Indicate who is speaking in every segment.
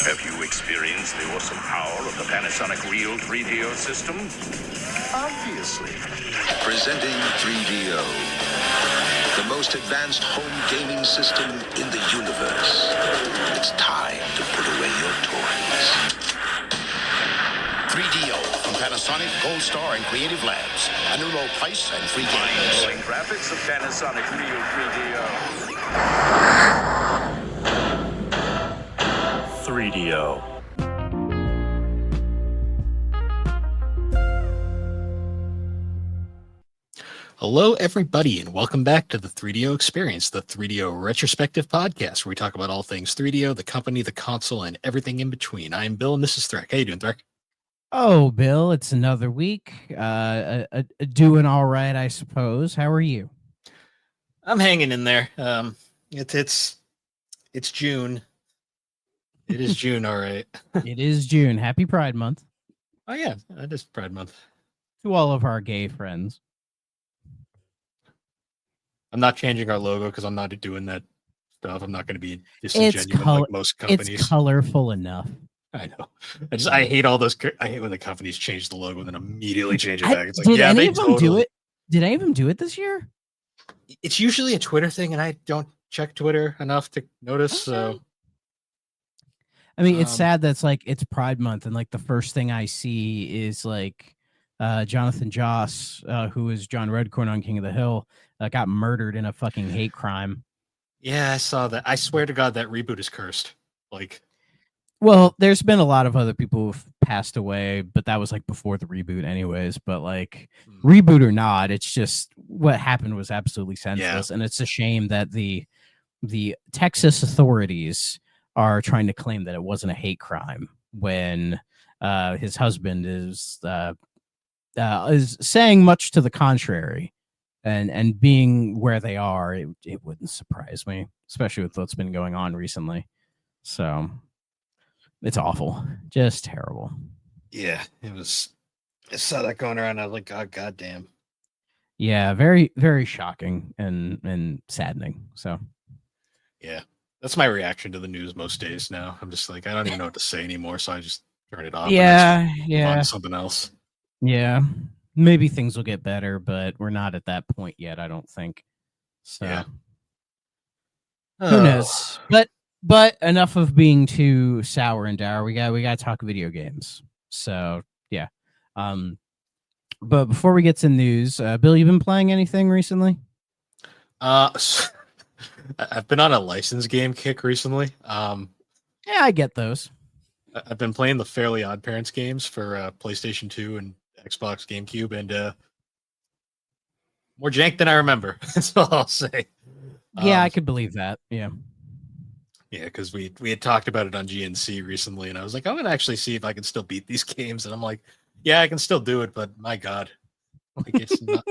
Speaker 1: Have you experienced the awesome power of the Panasonic Real 3DO system? Obviously.
Speaker 2: Presenting 3DO, the most advanced home gaming system in the universe. It's time to put away your toys.
Speaker 3: 3DO from Panasonic, Gold Star, and Creative Labs. A new low price and free games.
Speaker 1: Mind-blowing graphics of Panasonic Real 3DO.
Speaker 4: 3DO.
Speaker 5: Hello, everybody, and welcome back to the 3DO Experience, the 3DO retrospective podcast, where we talk about all things 3DO, the company, the console, and everything in between. I am Bill, and this is Threk. How you doing, Threk?
Speaker 6: Oh, Bill, it's another week. Doing all right, I suppose. How are you?
Speaker 5: I'm hanging in there. It's June. It is June, all right.
Speaker 6: It is June. Happy Pride Month.
Speaker 5: Oh, yeah, it is Pride Month.
Speaker 6: To all of our gay friends.
Speaker 5: I'm not changing our logo because I'm not doing that stuff. I'm not going to be disingenuous like most companies.
Speaker 6: It's colorful enough.
Speaker 5: I know. I hate all those. I hate when the companies change the logo and then immediately change it back. It's like,
Speaker 6: did
Speaker 5: yeah,
Speaker 6: any
Speaker 5: they
Speaker 6: of them
Speaker 5: totally
Speaker 6: do it. Did any of them do it this year?
Speaker 5: It's usually a Twitter thing, and I don't check Twitter enough to notice.
Speaker 6: Okay.
Speaker 5: So,
Speaker 6: I mean, it's sad that's like it's Pride Month, and like the first thing I see is like Jonathan Joss, who is John Redcorn on King of the Hill, got murdered in a fucking hate crime.
Speaker 5: Yeah, I saw that. I swear to God, that reboot is cursed. Like,
Speaker 6: well, there's been a lot of other people who've passed away, but that was like before the reboot, anyways. But like, reboot or not, it's just what happened was absolutely senseless, and it's a shame that the Texas authorities are trying to claim that it wasn't a hate crime when his husband is saying much to the contrary, and being where they are, it wouldn't surprise me, especially with what's been going on recently. So it's awful, just terrible.
Speaker 5: yeah, it was. I saw that going around. I was like, God, goddamn.
Speaker 6: Yeah, very, very shocking and saddening. So,
Speaker 5: yeah, that's my reaction to the news most days now. I'm just like, I don't even know what to say anymore, so I just turn it off.
Speaker 6: Yeah,
Speaker 5: and
Speaker 6: yeah,
Speaker 5: move on to something else.
Speaker 6: Yeah, maybe things will get better, but we're not at that point yet, I don't think. So,
Speaker 5: Yeah.
Speaker 6: Who knows? But enough of being too sour and dour. We got to talk video games. So yeah. But before we get to news, Bill, you been playing anything recently?
Speaker 5: I've been on a licensed game kick recently.
Speaker 6: Yeah, I get those.
Speaker 5: I've been playing the Fairly Odd Parents games for PlayStation 2 and Xbox GameCube, and more jank than I remember. That's all I'll say.
Speaker 6: Yeah, I could believe that. Yeah.
Speaker 5: Yeah, because we had talked about it on GNC recently, and I was like, I'm gonna actually see if I can still beat these games, and I'm like, yeah, I can still do it, but my God, like it's not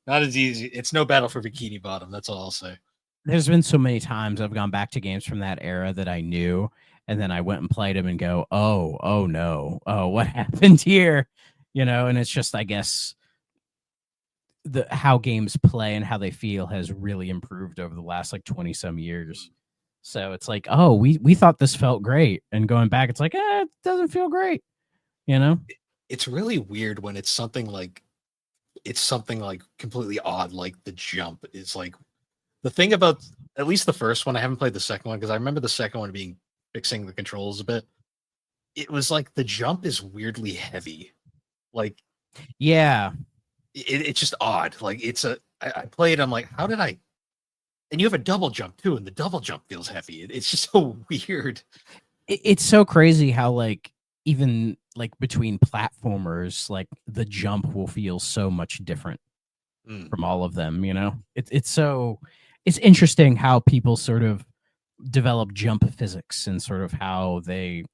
Speaker 5: as easy. It's no Battle for Bikini Bottom. That's all I'll say.
Speaker 6: There's been so many times I've gone back to games from that era that I knew, and then I went and played them and go, oh no, what happened here? You know, and it's just, I guess, how games play and how they feel has really improved over the last like 20 some years. So it's like, oh, we thought this felt great, and going back, it's like, it doesn't feel great. You know,
Speaker 5: it's really weird when it's something like completely odd, like the jump is like the thing about at least the first one. I haven't played the second one because I remember the second one being fixing the controls a bit. It was like the jump is weirdly heavy. Like,
Speaker 6: yeah,
Speaker 5: it's just odd. Like I played, I'm like, how did I? And you have a double jump too, and the double jump feels heavy. It's just so weird.
Speaker 6: It's so crazy how like even like between platformers, like the jump will feel so much different from all of them. You know, it's interesting how people sort of develop jump physics and sort of how they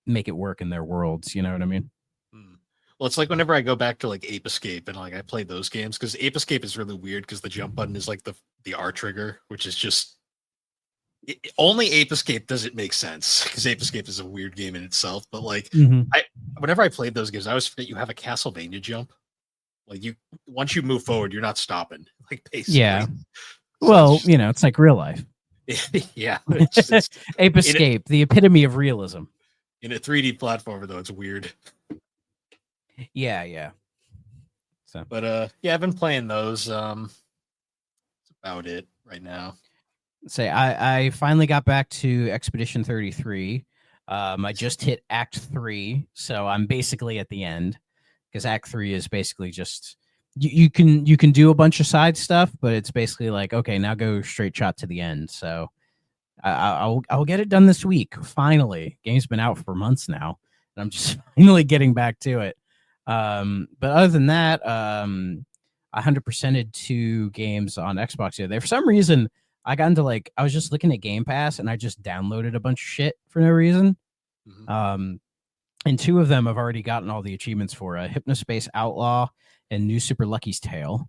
Speaker 6: make it work in their worlds. You know what I mean?
Speaker 5: Well, it's like whenever I go back to like Ape Escape and like I play those games, because Ape Escape is really weird because the jump button is like the R trigger, which is just only Ape Escape does it make sense because Ape Escape is a weird game in itself. But like whenever I played those games, I always forget you have a Castlevania jump. Like once you move forward, you're not stopping. Like basically.
Speaker 6: Yeah. Well, you know, it's like real life.
Speaker 5: Yeah,
Speaker 6: Ape Escape, the epitome of realism.
Speaker 5: in a 3D platformer though, it's weird.
Speaker 6: Yeah. So,
Speaker 5: But yeah, I've been playing those. That's about it right now.
Speaker 6: say I finally got back to Expedition 33. I just hit Act 3, so I'm basically at the end because Act 3 is basically just you can do a bunch of side stuff, but it's basically like, okay, now go straight shot to the end. So I'll get it done this week. Finally, game's been out for months now, and I'm just finally getting back to it. But other than that, I 100%ed 2 games on Xbox the other day. For some reason, I got into I was just looking at Game Pass and I just downloaded a bunch of shit for no reason.
Speaker 5: Mhm.
Speaker 6: And 2 of them I've already gotten all the achievements for: Hypnospace Outlaw and New Super Lucky's Tale.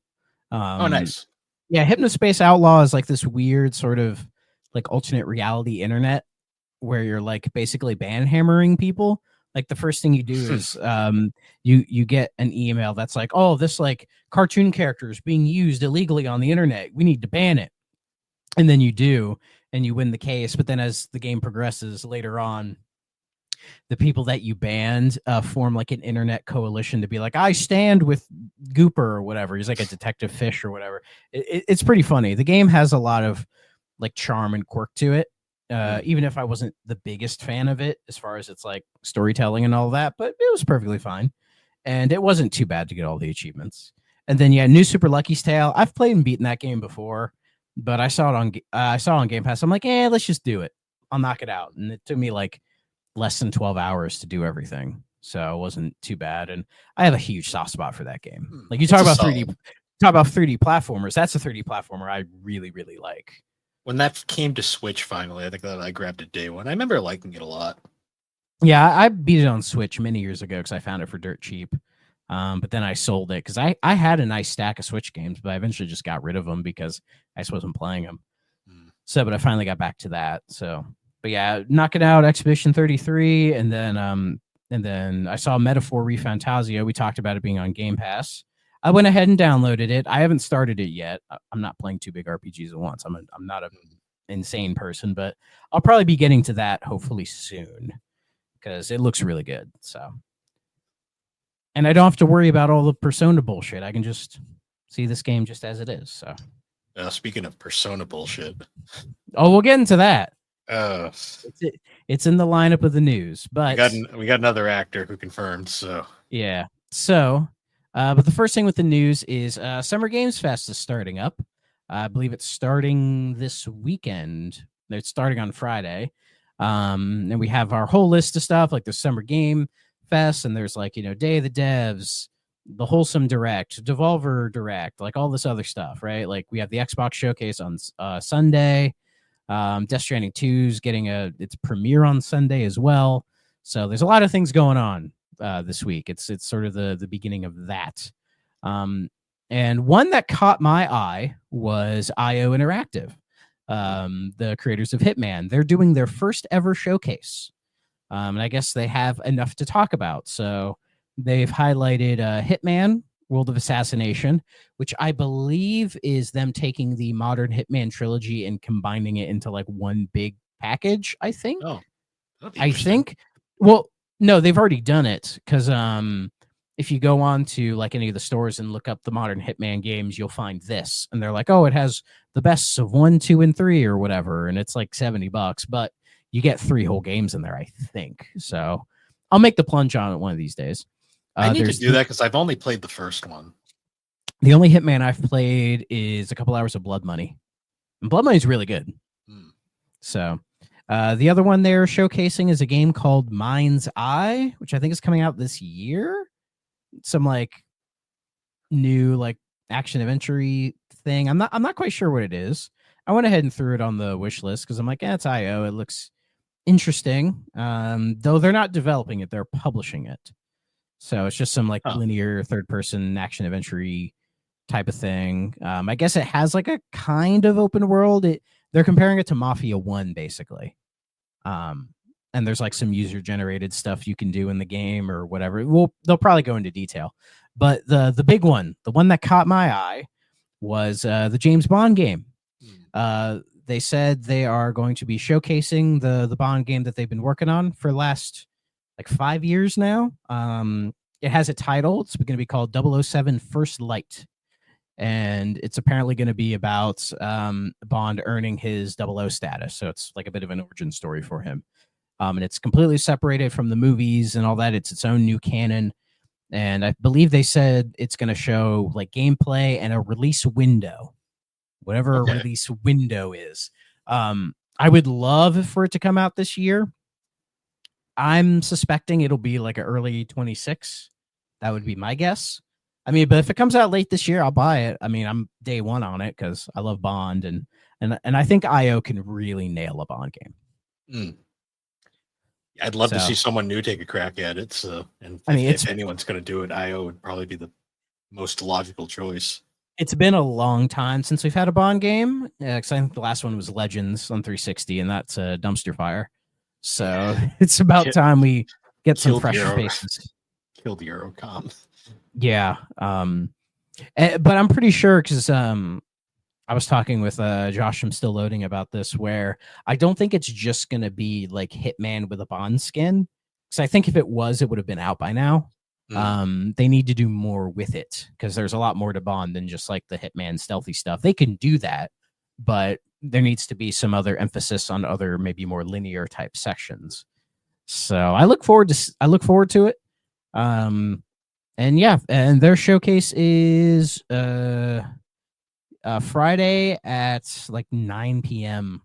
Speaker 5: Oh, nice.
Speaker 6: Yeah, Hypnospace Outlaw is like this weird sort of like alternate reality internet where you're like basically banhammering people. Like the first thing you do is you get an email that's like, oh, this like cartoon character is being used illegally on the internet. We need to ban it. And then you do, and you win the case. But then as the game progresses later on, the people that you banned form like an internet coalition to be like, I stand with Gooper or whatever. He's like a detective fish or whatever. It's pretty funny. The game has a lot of like charm and quirk to it. Even if I wasn't the biggest fan of it as far as its like storytelling and all that, but it was perfectly fine. And it wasn't too bad to get all the achievements. And then New Super Lucky's Tale. I've played and beaten that game before, but I saw it on Game Pass. I'm like, let's just do it. I'll knock it out. And it took me like less than 12 hours to do everything. So it wasn't too bad. And I have a huge soft spot for that game. Like you talk about 3D platformers. That's a 3D platformer I really, really like.
Speaker 5: When that came to Switch finally, I think that I grabbed it day one. I remember liking it a lot.
Speaker 6: Yeah, I beat it on Switch many years ago because I found it for dirt cheap. But then I sold it because I had a nice stack of Switch games, but I eventually just got rid of them because I just wasn't playing them. So, but I finally got back to that. So, but yeah, knock it out, Expedition 33, and then I saw Metaphor ReFantazio. We talked about it being on Game Pass. I went ahead and downloaded it. I haven't started it yet. I'm not playing 2 big RPGs at once. I'm not an insane person, but I'll probably be getting to that hopefully soon because it looks really good. So, and I don't have to worry about all the Persona bullshit. I can just see this game just as it is. So,
Speaker 5: speaking of Persona bullshit,
Speaker 6: we'll get into that.
Speaker 5: It's
Speaker 6: in the lineup of the news, but
Speaker 5: we got another actor who confirmed. So
Speaker 6: yeah. So, but the first thing with the news is Summer Games Fest is starting up. I believe it's starting this weekend. It's starting on Friday. And we have our whole list of stuff like the Summer Game Fest, and there's like, Day of the Devs, the Wholesome Direct, Devolver Direct, like all this other stuff, right? Like we have the Xbox Showcase on Sunday. Death Stranding 2's getting its premiere on Sunday as well. So there's a lot of things going on this week. It's sort of the beginning of that. And one that caught my eye was IO Interactive, the creators of Hitman. They're doing their first ever showcase. And I guess they have enough to talk about. So they've highlighted Hitman, World of Assassination, which I believe is them taking the modern Hitman trilogy and combining it into like one big package, I think.
Speaker 5: Oh,
Speaker 6: I think. Well, no, they've already done it because if you go on to like any of the stores and look up the modern Hitman games, you'll find this. And they're like, oh, it has the bests of 1, 2, and 3 or whatever. And it's like $70, but you get 3 whole games in there, I think. So I'll make the plunge on it one of these days.
Speaker 5: I need to do that because I've only played the first one.
Speaker 6: The only Hitman I've played is a couple hours of Blood Money. And Blood Money's really good. So the other one they're showcasing is a game called Mind's Eye, which I think is coming out this year. Some like new like action adventure thing. I'm not quite sure what it is. I went ahead and threw it on the wish list because I'm like, it's IO. It looks interesting. Though they're not developing it, they're publishing it. So it's just some like linear third person action adventure type of thing. I guess it has like a kind of open world. They're comparing it to Mafia 1 basically. And there's like some user generated stuff you can do in the game or whatever. They'll probably go into detail. But the big one, the one that caught my eye was the James Bond game. they said they are going to be showcasing the Bond game that they've been working on for the last like 5 years now. It has a title. It's going to be called 007 First Light. And it's apparently going to be about Bond earning his 00 status. So it's like a bit of an origin story for him. And it's completely separated from the movies and all that. It's its own new canon. And I believe they said it's going to show like gameplay and a release window, whatever a release window is. I would love for it to come out this year. I'm suspecting it'll be like an early 26. That would be my guess. I mean, but if it comes out late this year, I'll buy it. I mean, I'm day one on it because I love Bond, and I think IO can really nail a Bond game.
Speaker 5: I'd love to see someone new take a crack at it. So, and
Speaker 6: I mean,
Speaker 5: if anyone's going to do it, IO would probably be the most logical choice.
Speaker 6: It's been a long time since we've had a Bond game. Because I think the last one was Legends on 360, and that's a dumpster fire. So it's about time we get some fresh faces.
Speaker 5: Killed Eurocom.
Speaker 6: Yeah. But I'm pretty sure because I was talking with Josh from Still Loading about this, where I don't think it's just going to be like Hitman with a Bond skin. Because I think if it was, it would have been out by now. They need to do more with it because there's a lot more to Bond than just like the Hitman stealthy stuff. They can do that, but there needs to be some other emphasis on other maybe more linear type sections. So I look forward to it. And yeah, and their showcase is Friday at like 9 p.m.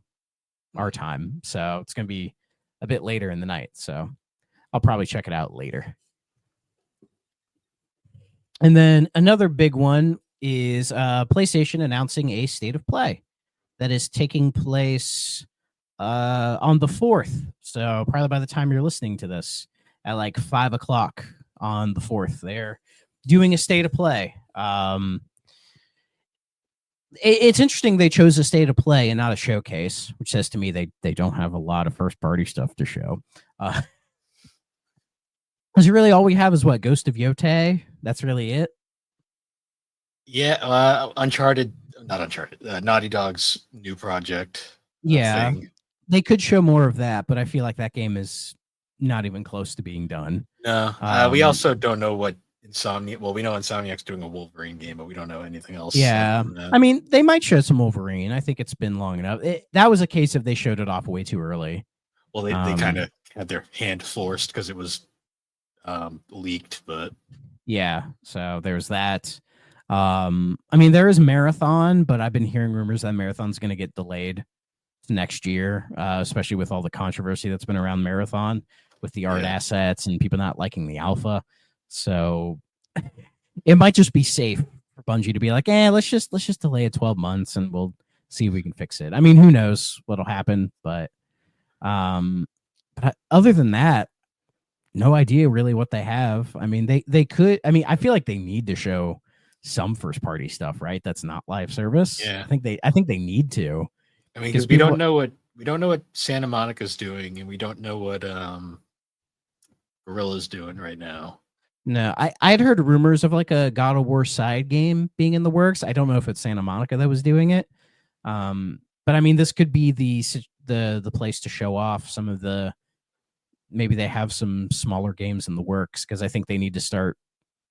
Speaker 6: our time. So it's going to be a bit later in the night. So I'll probably check it out later. And then another big one is PlayStation announcing a State of Play that is taking place on the 4th. So probably by the time you're listening to this at like 5 o'clock on the 4th, they're doing a State of Play. It's interesting they chose a State of Play and not a showcase, which says to me they don't have a lot of first party stuff to show. Because really all we have is what, Ghost of Yotei? That's really it.
Speaker 5: Yeah, Naughty Dog's new project.
Speaker 6: Yeah, they could show more of that, but I feel like that game is not even close to being done.
Speaker 5: No, we also don't know what Insomniac. Well, we know Insomniac's doing a Wolverine game, but we don't know anything else.
Speaker 6: Yeah, I mean, they might show some Wolverine. I think it's been long enough. That was a case of they showed it off way too early.
Speaker 5: Well, they kind of had their hand forced because it was leaked, but
Speaker 6: yeah. So there's that. I mean, there is Marathon, but I've been hearing rumors that Marathon's going to get delayed next year, especially with all the controversy that's been around Marathon with the art assets and people not liking the alpha. So it might just be safe for Bungie to be like, let's just delay it 12 months and we'll see if we can fix it. I mean, who knows what'll happen, but other than that, no idea really what they have. I mean, they could. I mean, I feel like they need to show some first party stuff, right? That's not live service.
Speaker 5: Yeah,
Speaker 6: I think they need to.
Speaker 5: I mean, because we don't know what Santa Monica's doing, and we don't know what Guerrilla's doing right now.
Speaker 6: No, I'd heard rumors of like a God of War side game being in the works. I don't know if it's Santa Monica that was doing it. But I mean, this could be the place to show off some of the. Maybe they have some smaller games in the works because I think they need to start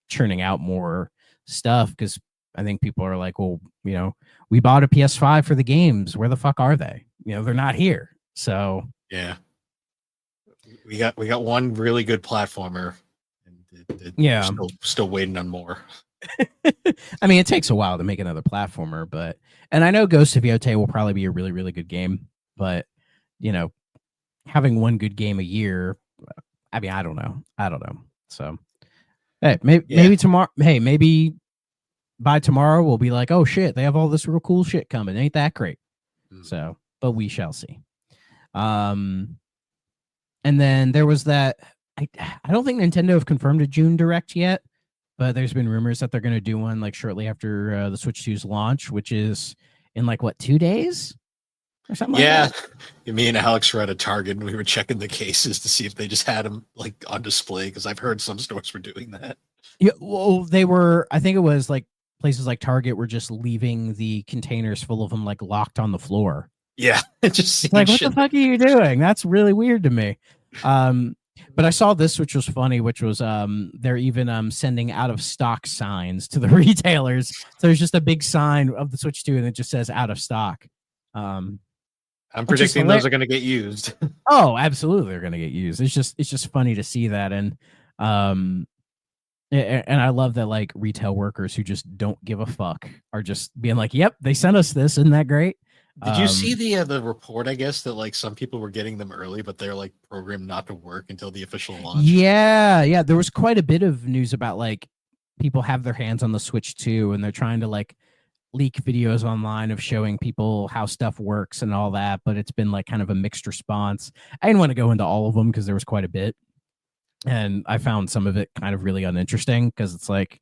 Speaker 6: churning out more stuff because I think people are like, well, you know, we bought a PS5 for the games. Where the fuck are they? You know, they're not here. So
Speaker 5: yeah, we got one really good platformer.
Speaker 6: And
Speaker 5: still waiting on more.
Speaker 6: I mean, it takes a while to make another platformer, and I know Ghost of Yotei will probably be a really, really good game, but you know, having one good game a year, I mean, I don't know. So, hey, maybe tomorrow. Hey, maybe by tomorrow we'll be like, oh shit, they have all this real cool shit coming. Ain't that great? So, but we shall see. And then there was that. I don't think Nintendo have confirmed a June Direct yet, but there's been rumors that they're going to do one like shortly after the Switch 2's launch, which is in like 2 days. Or something like that.
Speaker 5: Me and Alex were at a Target and we were checking the cases to see if they just had them like on display because I've heard some stores were doing that.
Speaker 6: Yeah, well, they were. I think it was like places like Target were just leaving the containers full of them like locked on the floor.
Speaker 5: Yeah, just seeing
Speaker 6: Like, what
Speaker 5: shit
Speaker 6: the fuck are you doing? That's really weird to me. But I saw this, which was funny, which was they're even sending out of stock signs to the retailers. So there's just a big sign of the Switch 2 and it just says out of stock.
Speaker 5: I'm
Speaker 6: Which is
Speaker 5: predicting those are going to get used.
Speaker 6: Oh, absolutely, they're gonna get used. It's just funny to see that, and I love that like retail workers who just don't give a fuck are just being like, "Yep, they sent us this. Isn't that great?"
Speaker 5: Did you see the report? I guess that like some people were getting them early, but they're like programmed not to work until the official launch.
Speaker 6: Yeah. There was quite a bit of news about like people have their hands on the Switch 2, and they're trying to like leak videos online of showing people how stuff works and all that, but it's been like kind of a mixed response. I didn't want to go into all of them because there was quite a bit. And I found some of it kind of really uninteresting because it's like,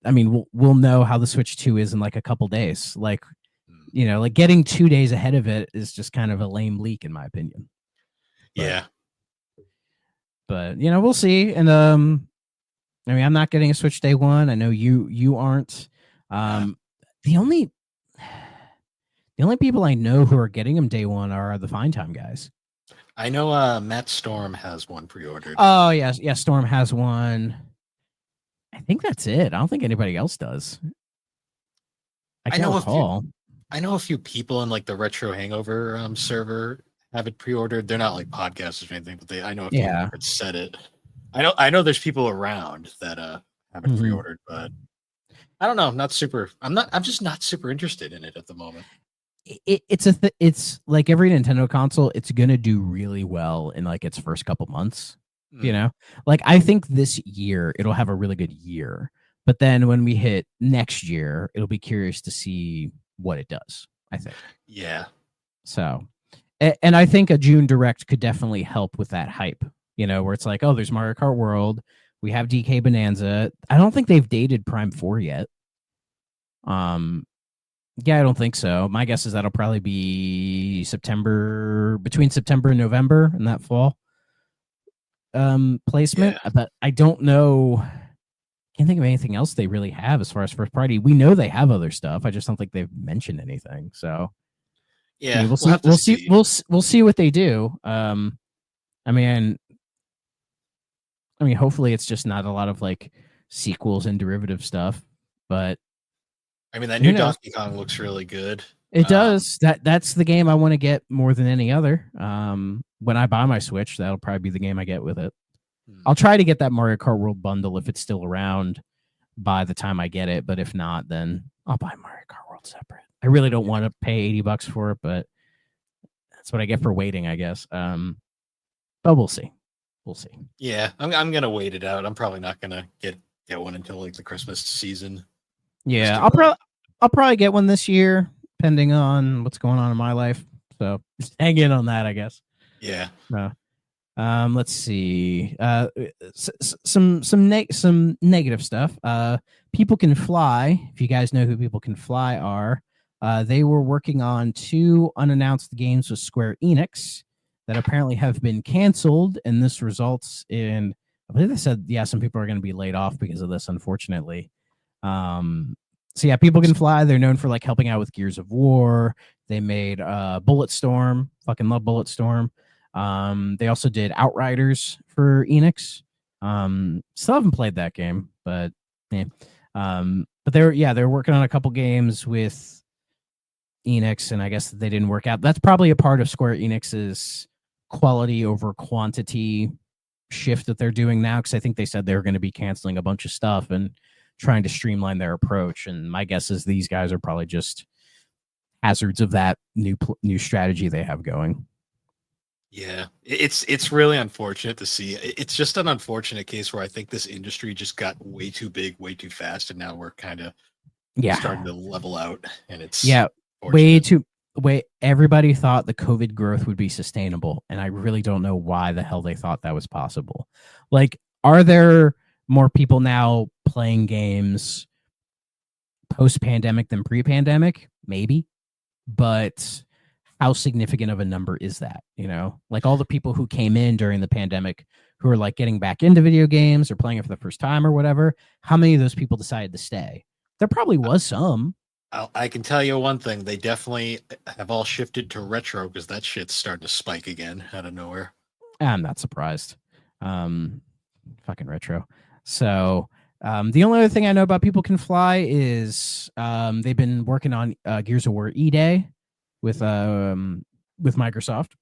Speaker 6: I mean, we'll know how the Switch 2 is in like a couple days. Like, like getting 2 days ahead of it is just kind of a lame leak in my opinion.
Speaker 5: Yeah.
Speaker 6: But we'll see. And I mean, I'm not getting a Switch day one. I know you aren't. The only people I know who are getting them day one are the Fine Time guys.
Speaker 5: I know Matt Storm has one pre-ordered.
Speaker 6: Oh, yes. Yeah, Storm has one. I think that's it. I don't think anybody else does. I know recall.
Speaker 5: I know a few people in like the Retro Hangover server have it pre-ordered. They're not like podcasters or anything, but I know a few have said it. I know there's people around that have it pre-ordered, but I don't know. I'm just not super interested in it at the moment.
Speaker 6: It's like every Nintendo console, it's gonna do really well in like its first couple months. Like I think this year it'll have a really good year, but then when we hit next year, it'll be curious to see what it does. I think.
Speaker 5: Yeah.
Speaker 6: So, and I think a June Direct could definitely help with that hype. Where it's like, oh, there's Mario Kart World. We have DK Bonanza. I don't think they've dated Prime 4 yet. Yeah, I don't think so. My guess is that'll probably be between September and November in that fall placement.
Speaker 5: Yeah.
Speaker 6: But I don't know. Can't think of anything else they really have as far as first party. We know they have other stuff. I just don't think they've mentioned anything. So
Speaker 5: yeah,
Speaker 6: we'll see what they do. I mean, hopefully it's just not a lot of like sequels and derivative stuff, but
Speaker 5: I mean, that new Donkey Kong looks really good.
Speaker 6: It does. That's the game I want to get more than any other. When I buy my Switch, that'll probably be the game I get with it. I'll try to get that Mario Kart World bundle if it's still around by the time I get it, but if not, then I'll buy Mario Kart World separate. I really don't want to pay $80 for it, but that's what I get for waiting, I guess. But we'll see. We'll see.
Speaker 5: Yeah, I'm gonna wait it out. I'm probably not gonna get one until like the Christmas season.
Speaker 6: Yeah, I'll probably get one this year, depending on what's going on in my life. So just hang in on that, I guess.
Speaker 5: Yeah.
Speaker 6: Let's see. Some negative stuff. People Can Fly. If you guys know who People Can Fly are, they were working on 2 unannounced games with Square Enix that apparently have been canceled, and this results in, I believe they said, some people are going to be laid off because of this, unfortunately. So yeah, People Can Fly. They're known for like helping out with Gears of War. They made Bulletstorm. Fucking love Bulletstorm. They also did Outriders for Enix. Still haven't played that game, but yeah. But they're working on a couple games with Enix, and I guess they didn't work out. That's probably a part of Square Enix's quality over quantity shift that they're doing now, because I think they said they were going to be canceling a bunch of stuff and trying to streamline their approach. And my guess is these guys are probably just hazards of that new strategy they have going.
Speaker 5: Yeah, it's really unfortunate to see. It's just an unfortunate case where I think this industry just got way too big, way too fast, and now we're kind of starting to level out. And it's everybody thought the COVID growth would be sustainable, and I really don't know why the hell they thought that was possible. Like, are there more people now playing games post-pandemic than pre-pandemic? Maybe, but how significant of a number is that? Like all the people who came in during the pandemic who are like getting back into video games or playing it for the first time or whatever, how many of those people decided to stay? There probably was some. I can tell you one thing: they definitely have all shifted to retro because that shit's starting to spike again out of nowhere.
Speaker 6: I'm not surprised. Fucking retro. So the only other thing I know about People Can Fly is they've been working on Gears of War E-Day with Microsoft.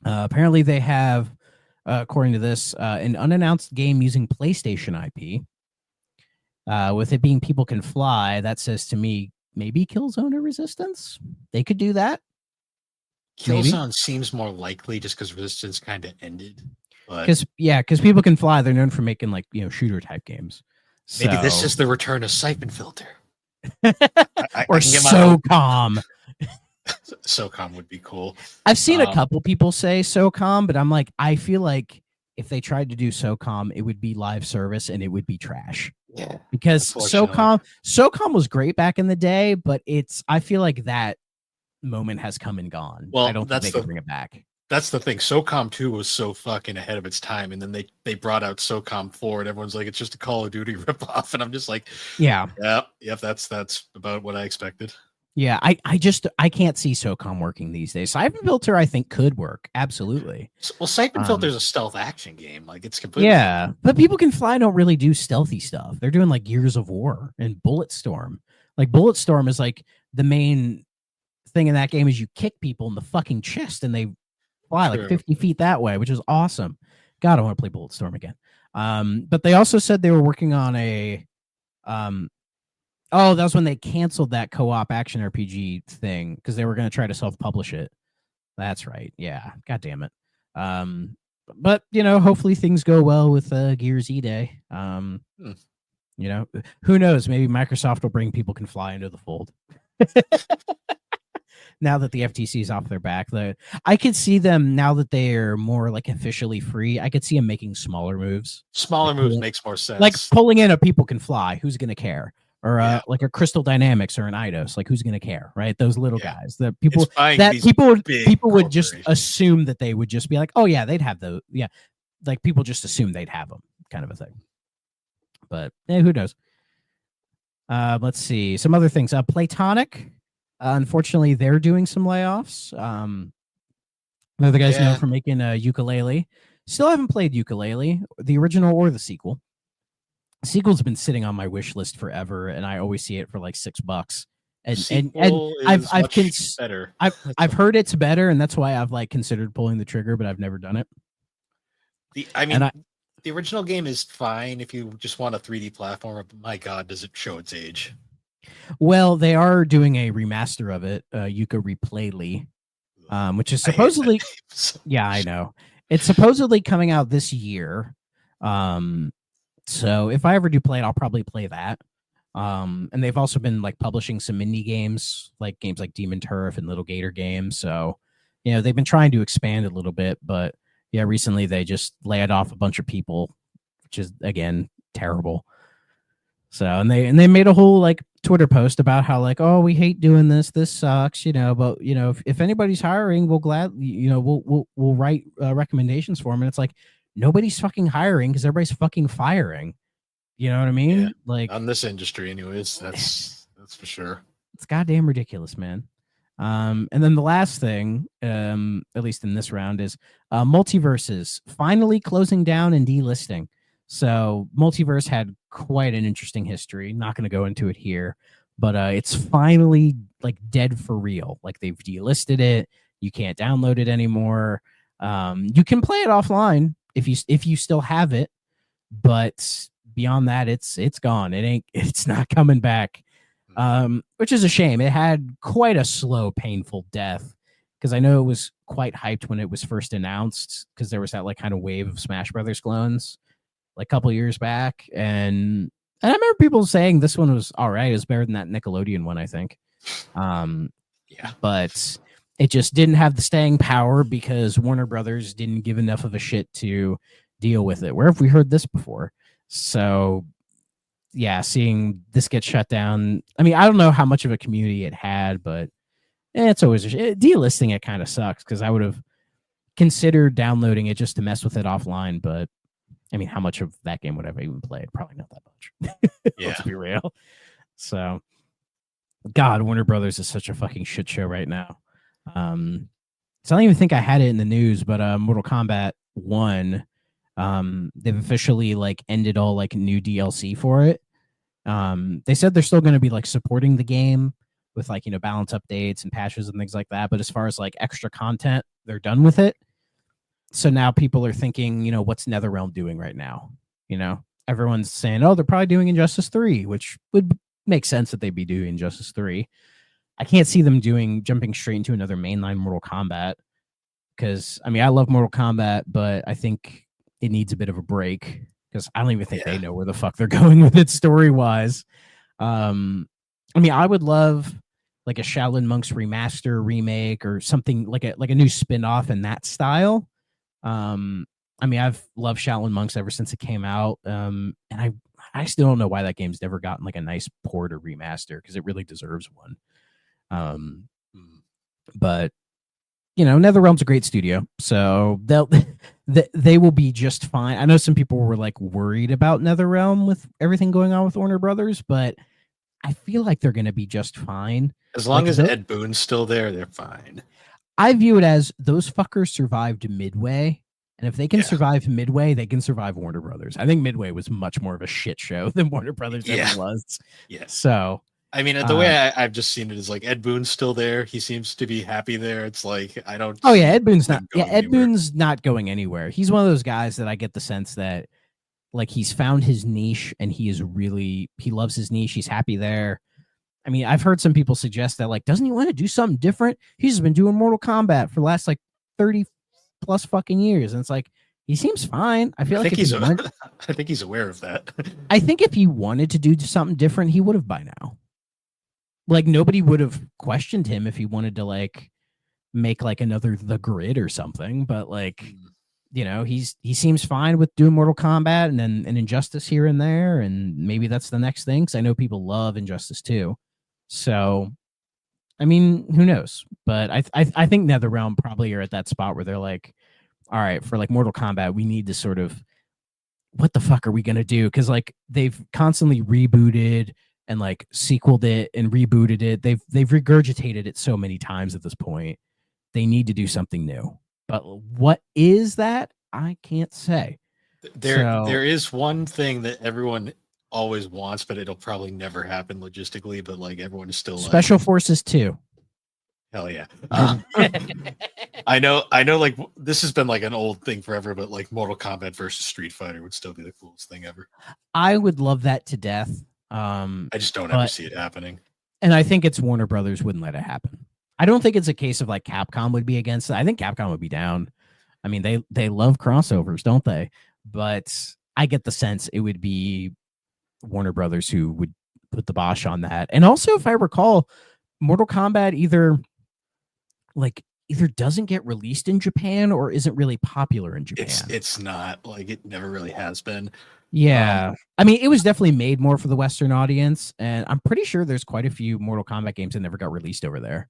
Speaker 6: Apparently, they have, according to this, an unannounced game using PlayStation IP. With it being People Can Fly, that says to me maybe Killzone or Resistance. They could do that.
Speaker 5: Killzone seems more likely just because Resistance kind of ended.
Speaker 6: Because People Can Fly, they're known for making like shooter type games.
Speaker 5: Maybe this is the return of Siphon Filter.
Speaker 6: Or SOCOM.
Speaker 5: SOCOM would be cool.
Speaker 6: I've seen a couple people say SOCOM, but I'm like, I feel like if they tried to do SOCOM, it would be live service and it would be trash.
Speaker 5: Yeah.
Speaker 6: Because SOCOM was great back in the day, but I feel like that moment has come and gone.
Speaker 5: Well,
Speaker 6: I don't think they can bring it back.
Speaker 5: That's the thing. SOCOM 2 was so fucking ahead of its time, and then they brought out SOCOM 4, and everyone's like, it's just a Call of Duty ripoff, and I'm just like, yep, that's about what I expected.
Speaker 6: Yeah, I can't see SOCOM working these days. Siphon Filter, I think, could work absolutely.
Speaker 5: Well, Siphon Filter is a stealth action game, like it's completely
Speaker 6: but People Can Fly don't really do stealthy stuff. They're doing like Gears of War and Bulletstorm. Like Bulletstorm is like the main thing in that game is you kick people in the fucking chest and they fly like 50 feet that way, which is awesome. God, I want to play Bulletstorm again. But they also said they were working on a that was when they canceled that co-op action RPG thing because they were going to try to self-publish it. That's right. Yeah. God damn it. But hopefully things go well with Gears E-Day. Who knows? Maybe Microsoft will bring People Can Fly into the fold. Now that the FTC is off their back, I could see them now that they're more like officially free. I could see them making smaller moves.
Speaker 5: Smaller moves makes more sense.
Speaker 6: Like pulling in a People Can Fly. Who's going to care? Or like a Crystal Dynamics or an Eidos. Like who's going to care? Right? Those little guys. The people people would just assume that they would just be like, oh yeah, they'd have those. Yeah, like people just assume they'd have them, kind of a thing. But who knows? Let's see some other things. Platonic. Unfortunately, they're doing some layoffs. The guys known for making Ukulele. Still haven't played Ukulele, the original or the sequel. The sequel's been sitting on my wish list forever, and I always see it for like $6. And I've heard it's better, and that's why I've like considered pulling the trigger, but I've never done it.
Speaker 5: The original game is fine if you just want a 3D platformer, but my God, does it show its age?
Speaker 6: Well, they are doing a remaster of it, Yuka Replay, which is supposedly, I know. It's supposedly coming out this year. So if I ever do play it, I'll probably play that. And they've also been like publishing some indie games like Demon Turf and Little Gator Games. So, they've been trying to expand a little bit, but recently they just laid off a bunch of people, which is again terrible. So, and they made a whole like Twitter post about how like, oh, we hate doing this. This sucks, but if anybody's hiring, we'll we'll write recommendations for them. And it's like, nobody's fucking hiring because everybody's fucking firing. You know what I mean?
Speaker 5: Yeah,
Speaker 6: like
Speaker 5: on this industry anyways, that's for sure.
Speaker 6: It's goddamn ridiculous, man. And then the last thing, at least in this round, is Multiverses finally closing down and delisting. So Multiverse had quite an interesting history. Not going to go into it here, but it's finally like dead for real. Like they've delisted it. You can't download it anymore. You can play it offline if you still have it, but beyond that, it's gone. It's not coming back. Which is a shame. It had quite a slow, painful death because I know it was quite hyped when it was first announced because there was that like kind of wave of Smash Brothers clones like a couple years back, and I remember people saying this one was all right. It was better than that Nickelodeon one, I think. But it just didn't have the staying power because Warner Brothers didn't give enough of a shit to deal with it. Where have we heard this before? So yeah, seeing this get shut down. I mean, I don't know how much of a community it had, but it's always delisting it kind of sucks because I would have considered downloading it just to mess with it offline. But I mean, how much of that game would I have even played? Probably not that much. Let's be real. So God, Warner Brothers is such a fucking shit show right now. So I don't even think I had it in the news, but Mortal Kombat 1, they've officially like ended all like new DLC for it. They said they're still going to be like supporting the game with like, balance updates and patches and things like that. But as far as like extra content, they're done with it. So now people are thinking, what's NetherRealm doing right now? Everyone's saying, oh, they're probably doing Injustice 3, which would make sense that they'd be doing Injustice 3. I can't see them jumping straight into another mainline Mortal Kombat because, I love Mortal Kombat, but I think it needs a bit of a break because I don't even think they know where the fuck they're going with it story-wise. I would love like a Shaolin Monks remaster remake or something like a new spin-off in that style. I've loved Shaolin Monks ever since it came out. And I still don't know why that game's never gotten like a nice port or remaster because it really deserves one. But NetherRealm's a great studio, so they will be just fine. I know some people were like worried about NetherRealm with everything going on with Warner Brothers, but I feel like they're going to be just fine.
Speaker 5: As long as Ed Boon's still there, they're fine.
Speaker 6: I view it as those fuckers survived Midway, and if they can survive Midway, they can survive Warner Brothers. I think Midway was much more of a shit show than Warner Brothers ever was.
Speaker 5: Yeah.
Speaker 6: So,
Speaker 5: the way I've just seen it is like Ed Boon's still there. He seems to be happy there. It's like I don't.
Speaker 6: Oh yeah, Ed Boon's not. Yeah, Ed Boon's not going anywhere. He's one of those guys that I get the sense that like he's found his niche and he loves his niche. He's happy there. I've heard some people suggest that like, doesn't he want to do something different? He's just been doing Mortal Kombat for the last like 30 plus fucking years. And it's like, he seems fine. I think
Speaker 5: he's aware of that.
Speaker 6: I think if he wanted to do something different, he would have by now. Like nobody would have questioned him if he wanted to like make like another The Grid or something. But like, he seems fine with doing Mortal Kombat and then an Injustice here and there. And maybe that's the next thing. Cause I know people love Injustice too. So, who knows? But I think NetherRealm probably are at that spot where they're like, all right, for like Mortal Kombat, we need to sort of, what the fuck are we going to do? Because like they've constantly rebooted and like sequeled it and rebooted it. They've regurgitated it so many times at this point. They need to do something new. But what is that? I can't say.
Speaker 5: There is one thing that everyone always wants, but it'll probably never happen logistically. But like everyone is still
Speaker 6: Special Forces 2.
Speaker 5: Hell yeah. I know. Like this has been like an old thing forever, but like Mortal Kombat versus Street Fighter would still be the coolest thing ever.
Speaker 6: I would love that to death.
Speaker 5: I just don't ever see it happening.
Speaker 6: And I think it's Warner Brothers wouldn't let it happen. I don't think it's a case of like Capcom would be against it. I think Capcom would be down. They love crossovers, don't they? But I get the sense it would be Warner Brothers who would put the bosh on that. And also, if I recall, Mortal Kombat either doesn't get released in Japan or isn't really popular in Japan.
Speaker 5: It's not, like, it never really has been.
Speaker 6: Yeah. It was definitely made more for the Western audience, and I'm pretty sure there's quite a few Mortal Kombat games that never got released over there.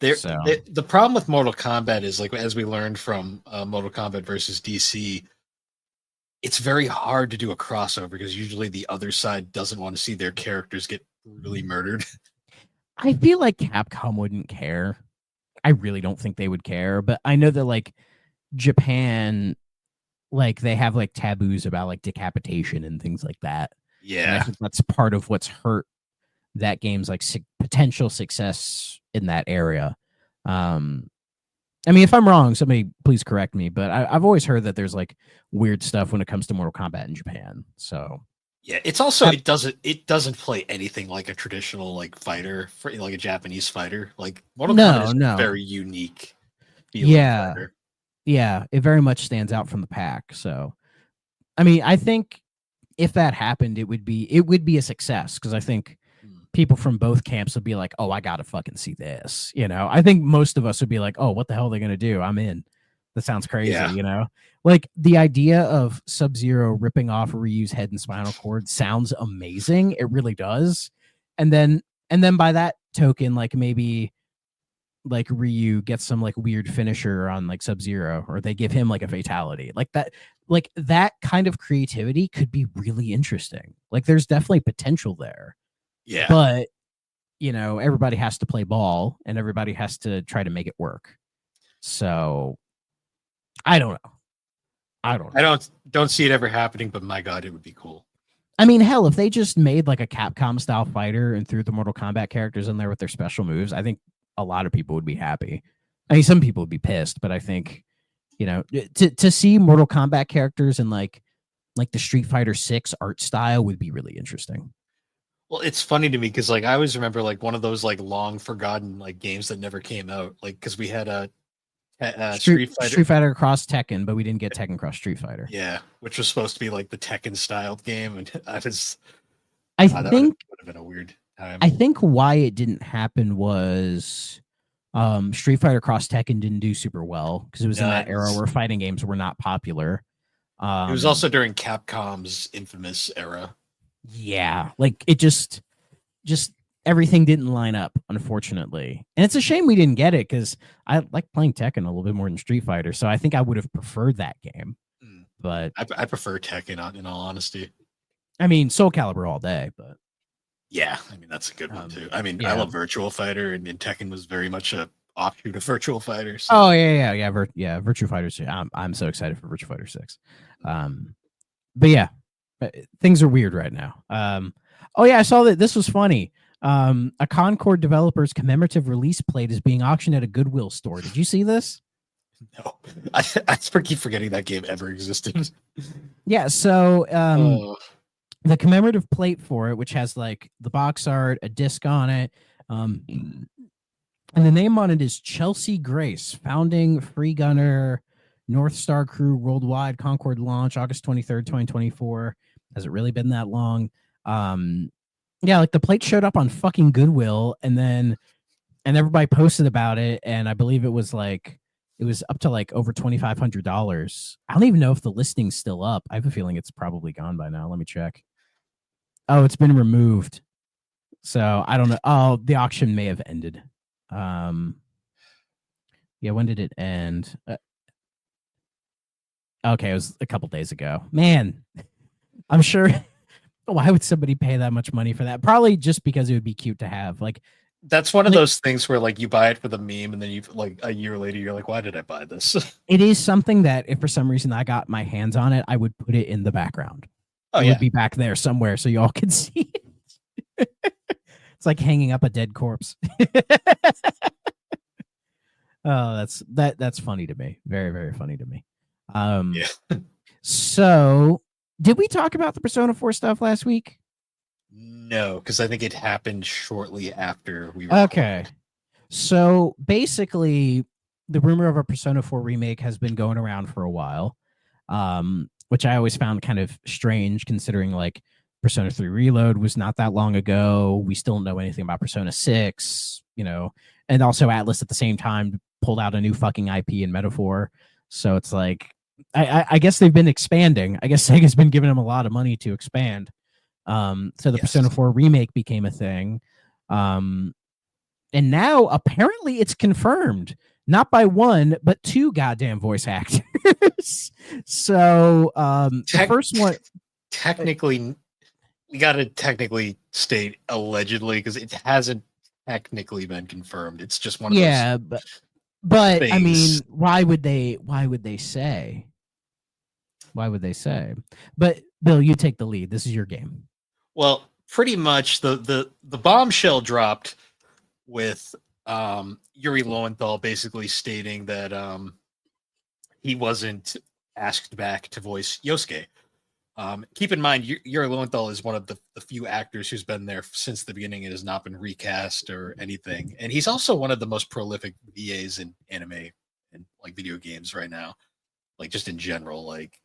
Speaker 5: The problem with Mortal Kombat is, like, as we learned from Mortal Kombat versus DC, it's very hard to do a crossover because usually the other side doesn't want to see their characters get brutally murdered.
Speaker 6: I feel like Capcom wouldn't care. I really don't think they would care, but I know that like Japan, like they have like taboos about like decapitation and things like that.
Speaker 5: Yeah.
Speaker 6: And I think that's part of what's hurt that game's like potential success in that area. If I'm wrong, somebody please correct me, but I've always heard that there's like weird stuff when it comes to Mortal Kombat in Japan. So
Speaker 5: yeah, it's also it doesn't play anything like a traditional like fighter for like a Japanese fighter. Like Mortal Kombat is very unique.
Speaker 6: Yeah, it very much stands out from the pack. So, I think if that happened, it would be a success because I think people from both camps would be like, "Oh, I gotta fucking see this." I think most of us would be like, "Oh, what the hell are they gonna do? I'm in." That sounds crazy, Like the idea of Sub-Zero ripping off Ryu's head and spinal cord sounds amazing. It really does. And then by that token, like maybe like Ryu gets some like weird finisher on like Sub-Zero, or they give him like a fatality. Like that kind of creativity could be really interesting. Like there's definitely potential there.
Speaker 5: Yeah.
Speaker 6: But everybody has to play ball and everybody has to try to make it work. So I don't know.
Speaker 5: I don't see it ever happening, but my God, it would be cool.
Speaker 6: I mean, hell, if they just made like a Capcom style fighter and threw the Mortal Kombat characters in there with their special moves, I think a lot of people would be happy. I mean, some people would be pissed, but I think, to see Mortal Kombat characters in like the Street Fighter 6 art style would be really interesting.
Speaker 5: Well, it's funny to me because like I always remember like one of those like long forgotten like games that never came out, like because we had a Street
Speaker 6: Fighter Cross Tekken, but we didn't get Tekken Cross Street Fighter.
Speaker 5: Yeah, which was supposed to be like the Tekken styled game, and I think
Speaker 6: that would
Speaker 5: have been a weird time.
Speaker 6: I think why it didn't happen was Street Fighter Cross Tekken didn't do super well because it was in that era where fighting games were not popular.
Speaker 5: It was also during Capcom's infamous era.
Speaker 6: Yeah, like it just everything didn't line up, unfortunately. And it's a shame we didn't get it because I like playing Tekken a little bit more than Street Fighter, so I think I would have preferred that game. But
Speaker 5: I prefer Tekken, in all honesty.
Speaker 6: I mean, Soul Calibur all day, but
Speaker 5: yeah, I mean that's a good one too. I mean, I love Virtual Fighter, and Tekken was very much a offshoot of Virtual Fighter. So.
Speaker 6: Oh yeah, Virtua Fighter 6. I'm so excited for Virtua Fighter 6. But yeah, things are weird right now. Oh yeah, I saw that this was funny. A Concord developer's commemorative release plate is being auctioned at a Goodwill store. Did you see this?
Speaker 5: No, I keep forgetting that game ever existed.
Speaker 6: Yeah, so the commemorative plate for it, which has like the box art, a disc on it, and the name on it is Chelsea Grace, founding free gunner, North Star Crew Worldwide, Concord launch, August 23rd, 2024. Has it really been that long? Yeah, like the plate showed up on fucking Goodwill, and everybody posted about it, and I believe it was up to like over $2,500. I don't even know if the listing's still up. I have a feeling it's probably gone by now. Let me check. Oh, it's been removed. So I don't know. Oh, the auction may have ended. Yeah, when did it end? Okay, it was a couple days ago. Man, I'm sure. Why would somebody pay that much money for that? Probably just because it would be cute to have. Like,
Speaker 5: that's one of those things where like you buy it for the meme, and then you like a year later you're like, why did I buy this? It
Speaker 6: is something that if for some reason I got my hands on it, I would put it in the background. It would be back there somewhere so y'all can see it. It's like hanging up a dead corpse. Oh, that's funny to me. Very, very funny to me.
Speaker 5: Yeah.
Speaker 6: So did we talk about the Persona 4 stuff last week?
Speaker 5: No, because I think it happened shortly after we were
Speaker 6: okay. So basically, the rumor of a Persona 4 remake has been going around for a while, which I always found kind of strange considering like Persona 3 Reload was not that long ago. We still don't know anything about Persona 6, and also Atlas at the same time pulled out a new fucking IP in Metaphor. So it's like, I guess they've been expanding. I guess Sega's been giving them a lot of money to expand. So the Persona 4 remake became a thing. And now apparently it's confirmed, not by one, but two goddamn voice actors. So the first one,
Speaker 5: technically, we got to technically state allegedly because it hasn't technically been confirmed. It's just one of those.
Speaker 6: But things. I mean, why would they say? Why would they say? But Bill, you take the lead. This is your game.
Speaker 5: Well, pretty much the bombshell dropped with Yuri Lowenthal basically stating that he wasn't asked back to voice Yosuke. Keep in mind, Yuri Lowenthal is one of the few actors who's been there since the beginning and has not been recast or anything. And he's also one of the most prolific VAs in anime and like video games right now. Like just in general, like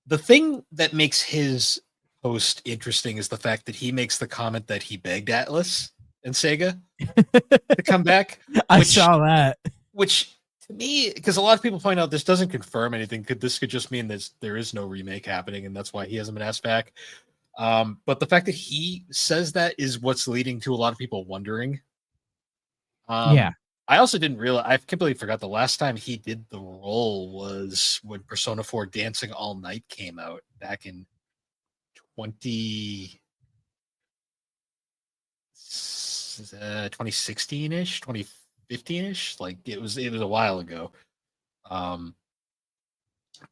Speaker 5: the thing that makes his post interesting is the fact that he makes the comment that he begged Atlas and Sega to come back.
Speaker 6: I saw that.
Speaker 5: Which to me, because a lot of people point out this doesn't confirm anything. This could just mean that there is no remake happening, and that's why he hasn't been asked back. But the fact that he says that is what's leading to a lot of people wondering.
Speaker 6: Yeah.
Speaker 5: I also didn't realize, I completely forgot the last time he did the role was when Persona 4 Dancing All Night came out back in 2016, 2016-ish, 2015-ish. Like it was a while ago.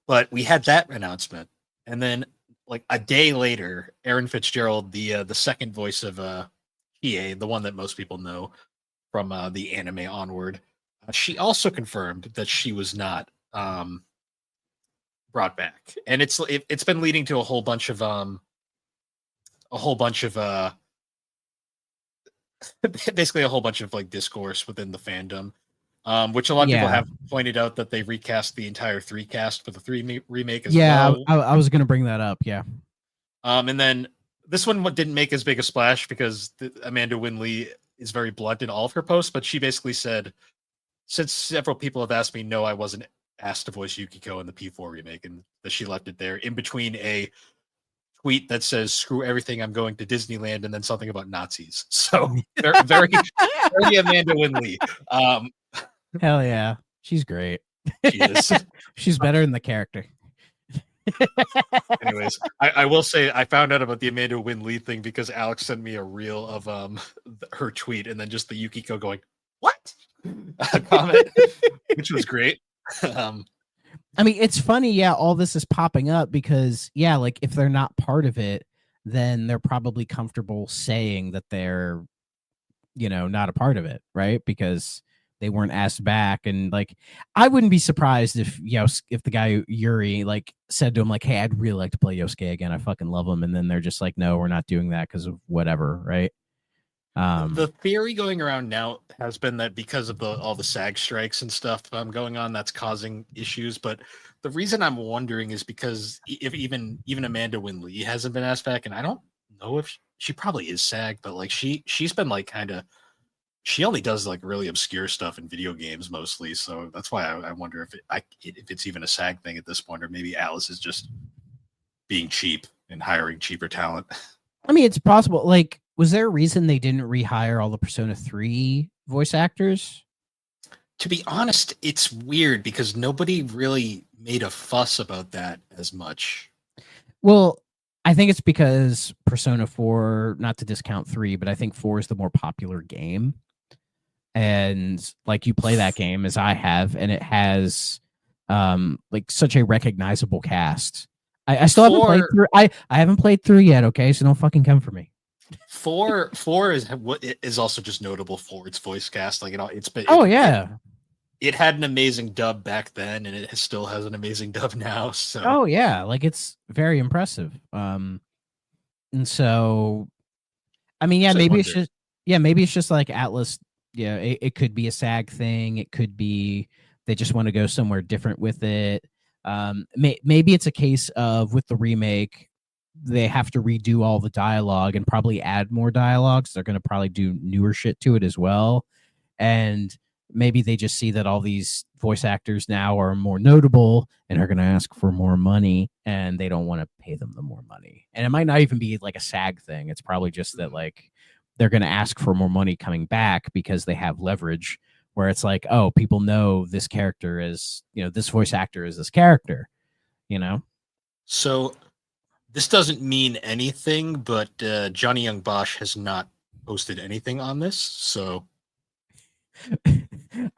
Speaker 5: But we had that announcement, and then like a day later, Erin Fitzgerald, the second voice of EA, the one that most people know from the anime onward, she also confirmed that she was not brought back, and it's been leading to a whole bunch of basically a whole bunch of like discourse within the fandom, which a lot of people have pointed out that they recast the entire 3 cast for the 3 remake as well.
Speaker 6: I was going to bring that up. Yeah.
Speaker 5: And then this one didn't make as big a splash because Amanda Winley is very blunt in all of her posts, but she basically said, since several people have asked me, no, I wasn't asked to voice Yukiko in the P4 remake, and that she left it there in between a tweet that says "screw everything, I'm going to Disneyland," and then something about Nazis. So very, very, very Amanda Winley.
Speaker 6: Hell yeah, she's great.
Speaker 5: She is.
Speaker 6: She's better in the character.
Speaker 5: Anyways, I will say I found out about the Amanda Winley thing because Alex sent me a reel of her tweet and then just the Yukiko going, "What?" comment, which was great.
Speaker 6: I mean, it's funny, yeah, all this is popping up because, yeah, like if they're not part of it, then they're probably comfortable saying that they're, not a part of it, right? Because they weren't asked back. And like, I wouldn't be surprised if the guy Yuri like said to him like, "Hey, I'd really like to play Yosuke again. I fucking love him." And then they're just like, "No, we're not doing that because of whatever," right?
Speaker 5: The theory going around now has been that because of all the SAG strikes and stuff going on, that's causing issues. But the reason I'm wondering is because if even Amanda Winley hasn't been asked back, and I don't know if she probably is SAG, but like she's been like she only does like really obscure stuff in video games mostly. So that's why I wonder if it's even a SAG thing at this point, or maybe Alice is just being cheap and hiring cheaper talent.
Speaker 6: I mean, it's possible. Like, was there a reason they didn't rehire all the Persona 3 voice actors?
Speaker 5: To be honest, it's weird because nobody really made a fuss about that as much.
Speaker 6: Well, I think it's because Persona 4, not to discount 3, but I think 4 is the more popular game. And like you play that game as I have, and it has like such a recognizable cast. I still haven't played through. I haven't played through yet. Okay, so don't fucking come for me.
Speaker 5: 4 is also just notable for its voice cast. Like it's been. It had an amazing dub back then, and it still has an amazing dub now. So
Speaker 6: like it's very impressive. And so, I mean, maybe it's just like Atlas. Yeah, it could be a SAG thing. It could be they just want to go somewhere different with it. Maybe it's a case of with the remake, they have to redo all the dialogue and probably add more dialogue. So they're going to probably do newer shit to it as well. And maybe they just see that all these voice actors now are more notable and are going to ask for more money, and they don't want to pay them the more money. And it might not even be like a SAG thing. It's probably just that like they're going to ask for more money coming back because they have leverage, where it's like, oh, people know this character is, this voice actor is this character,
Speaker 5: So this doesn't mean anything, but Johnny Young Bosch has not posted anything on this. So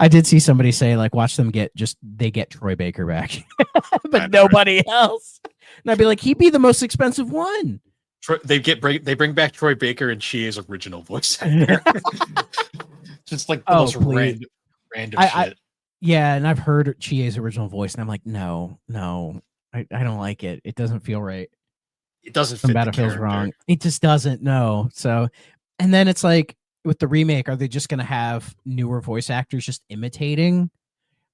Speaker 6: I did see somebody say like, watch them get Troy Baker back, but nobody else. And I'd be like, he'd be the most expensive one.
Speaker 5: They bring back Troy Baker and Chie's original voice actor. Just like the most random shit.
Speaker 6: Yeah, and I've heard Chie's original voice, and I'm like, no, I don't like it. It doesn't feel right.
Speaker 5: It doesn't fit the
Speaker 6: feels wrong. It just doesn't. No. So, and then it's like with the remake, are they just going to have newer voice actors just imitating?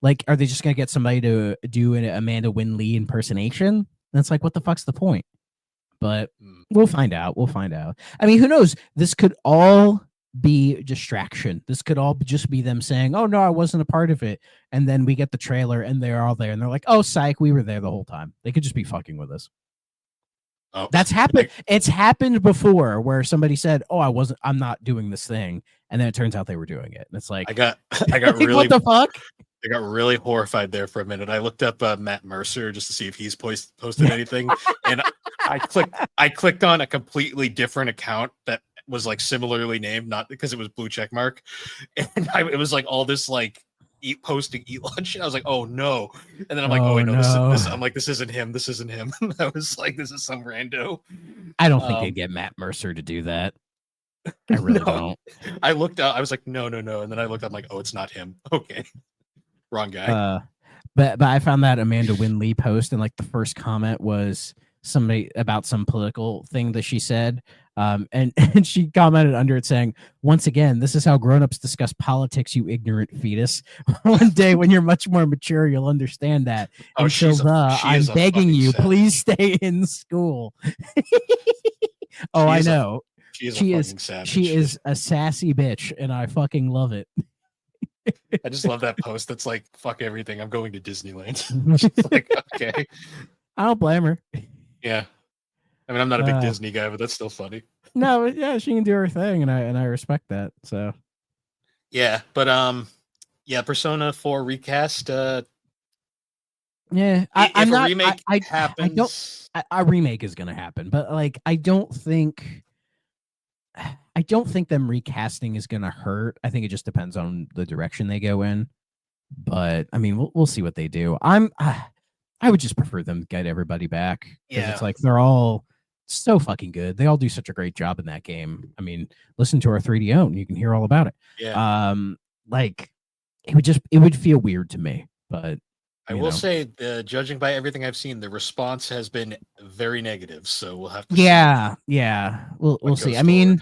Speaker 6: Like, are they just going to get somebody to do an Amanda Winley impersonation? And it's like, what the fuck's the point? But we'll find out. I mean, who knows? This could all be distraction. This could all just be them saying, "Oh no, I wasn't a part of it," and then we get the trailer and they're all there and they're like, "Oh, psych, we were there the whole time." They could just be fucking with us. Oh, that's happened. It's happened before where somebody said, "Oh, I'm not doing this thing," and then it turns out they were doing it. And it's like,
Speaker 5: I got really
Speaker 6: what the fuck?
Speaker 5: I got really horrified there for a minute. I looked up Matt Mercer just to see if he's posted anything, and I clicked on a completely different account that was like similarly named, not because it was blue check mark, and it was like all this like eat lunch, and I was like, oh no, and then I'm like, oh wait, no, this I'm like, this isn't him, I was like, this is some rando.
Speaker 6: I don't think they'd get Matt Mercer to do that. I really don't.
Speaker 5: I looked up, I was like, no, and then I looked up, I'm like, oh, it's not him. Okay, wrong guy.
Speaker 6: But I found that Amanda Winley post, and like the first comment was somebody about some political thing that she said. And she commented under it saying, once again, this is how grown-ups discuss politics, you ignorant fetus. One day when you're much more mature, you'll understand that. Until I'm begging you, please stay in school. I know. She is a sassy bitch, and I fucking love it.
Speaker 5: I just love that post that's like, fuck everything, I'm going to Disneyland. It's like, okay.
Speaker 6: I don't blame her.
Speaker 5: Yeah. I mean, I'm not a big Disney guy, but that's still funny.
Speaker 6: No, yeah, she can do her thing, and I respect that. So,
Speaker 5: yeah, but Persona 4 recast.
Speaker 6: Yeah,
Speaker 5: if a remake happens,
Speaker 6: a remake is going to happen, but like, I don't think them recasting is going to hurt. I think it just depends on the direction they go in. But I mean, we'll see what they do. I would just prefer them get everybody back. Yeah, it's like they're all so fucking good. They all do such a great job in that game. I mean, listen to our 3D own, you can hear all about it.
Speaker 5: Yeah.
Speaker 6: Like it would feel weird to me, but
Speaker 5: I will say, judging by everything I've seen, the response has been very negative. So we'll have to.
Speaker 6: Yeah. We'll see. I mean,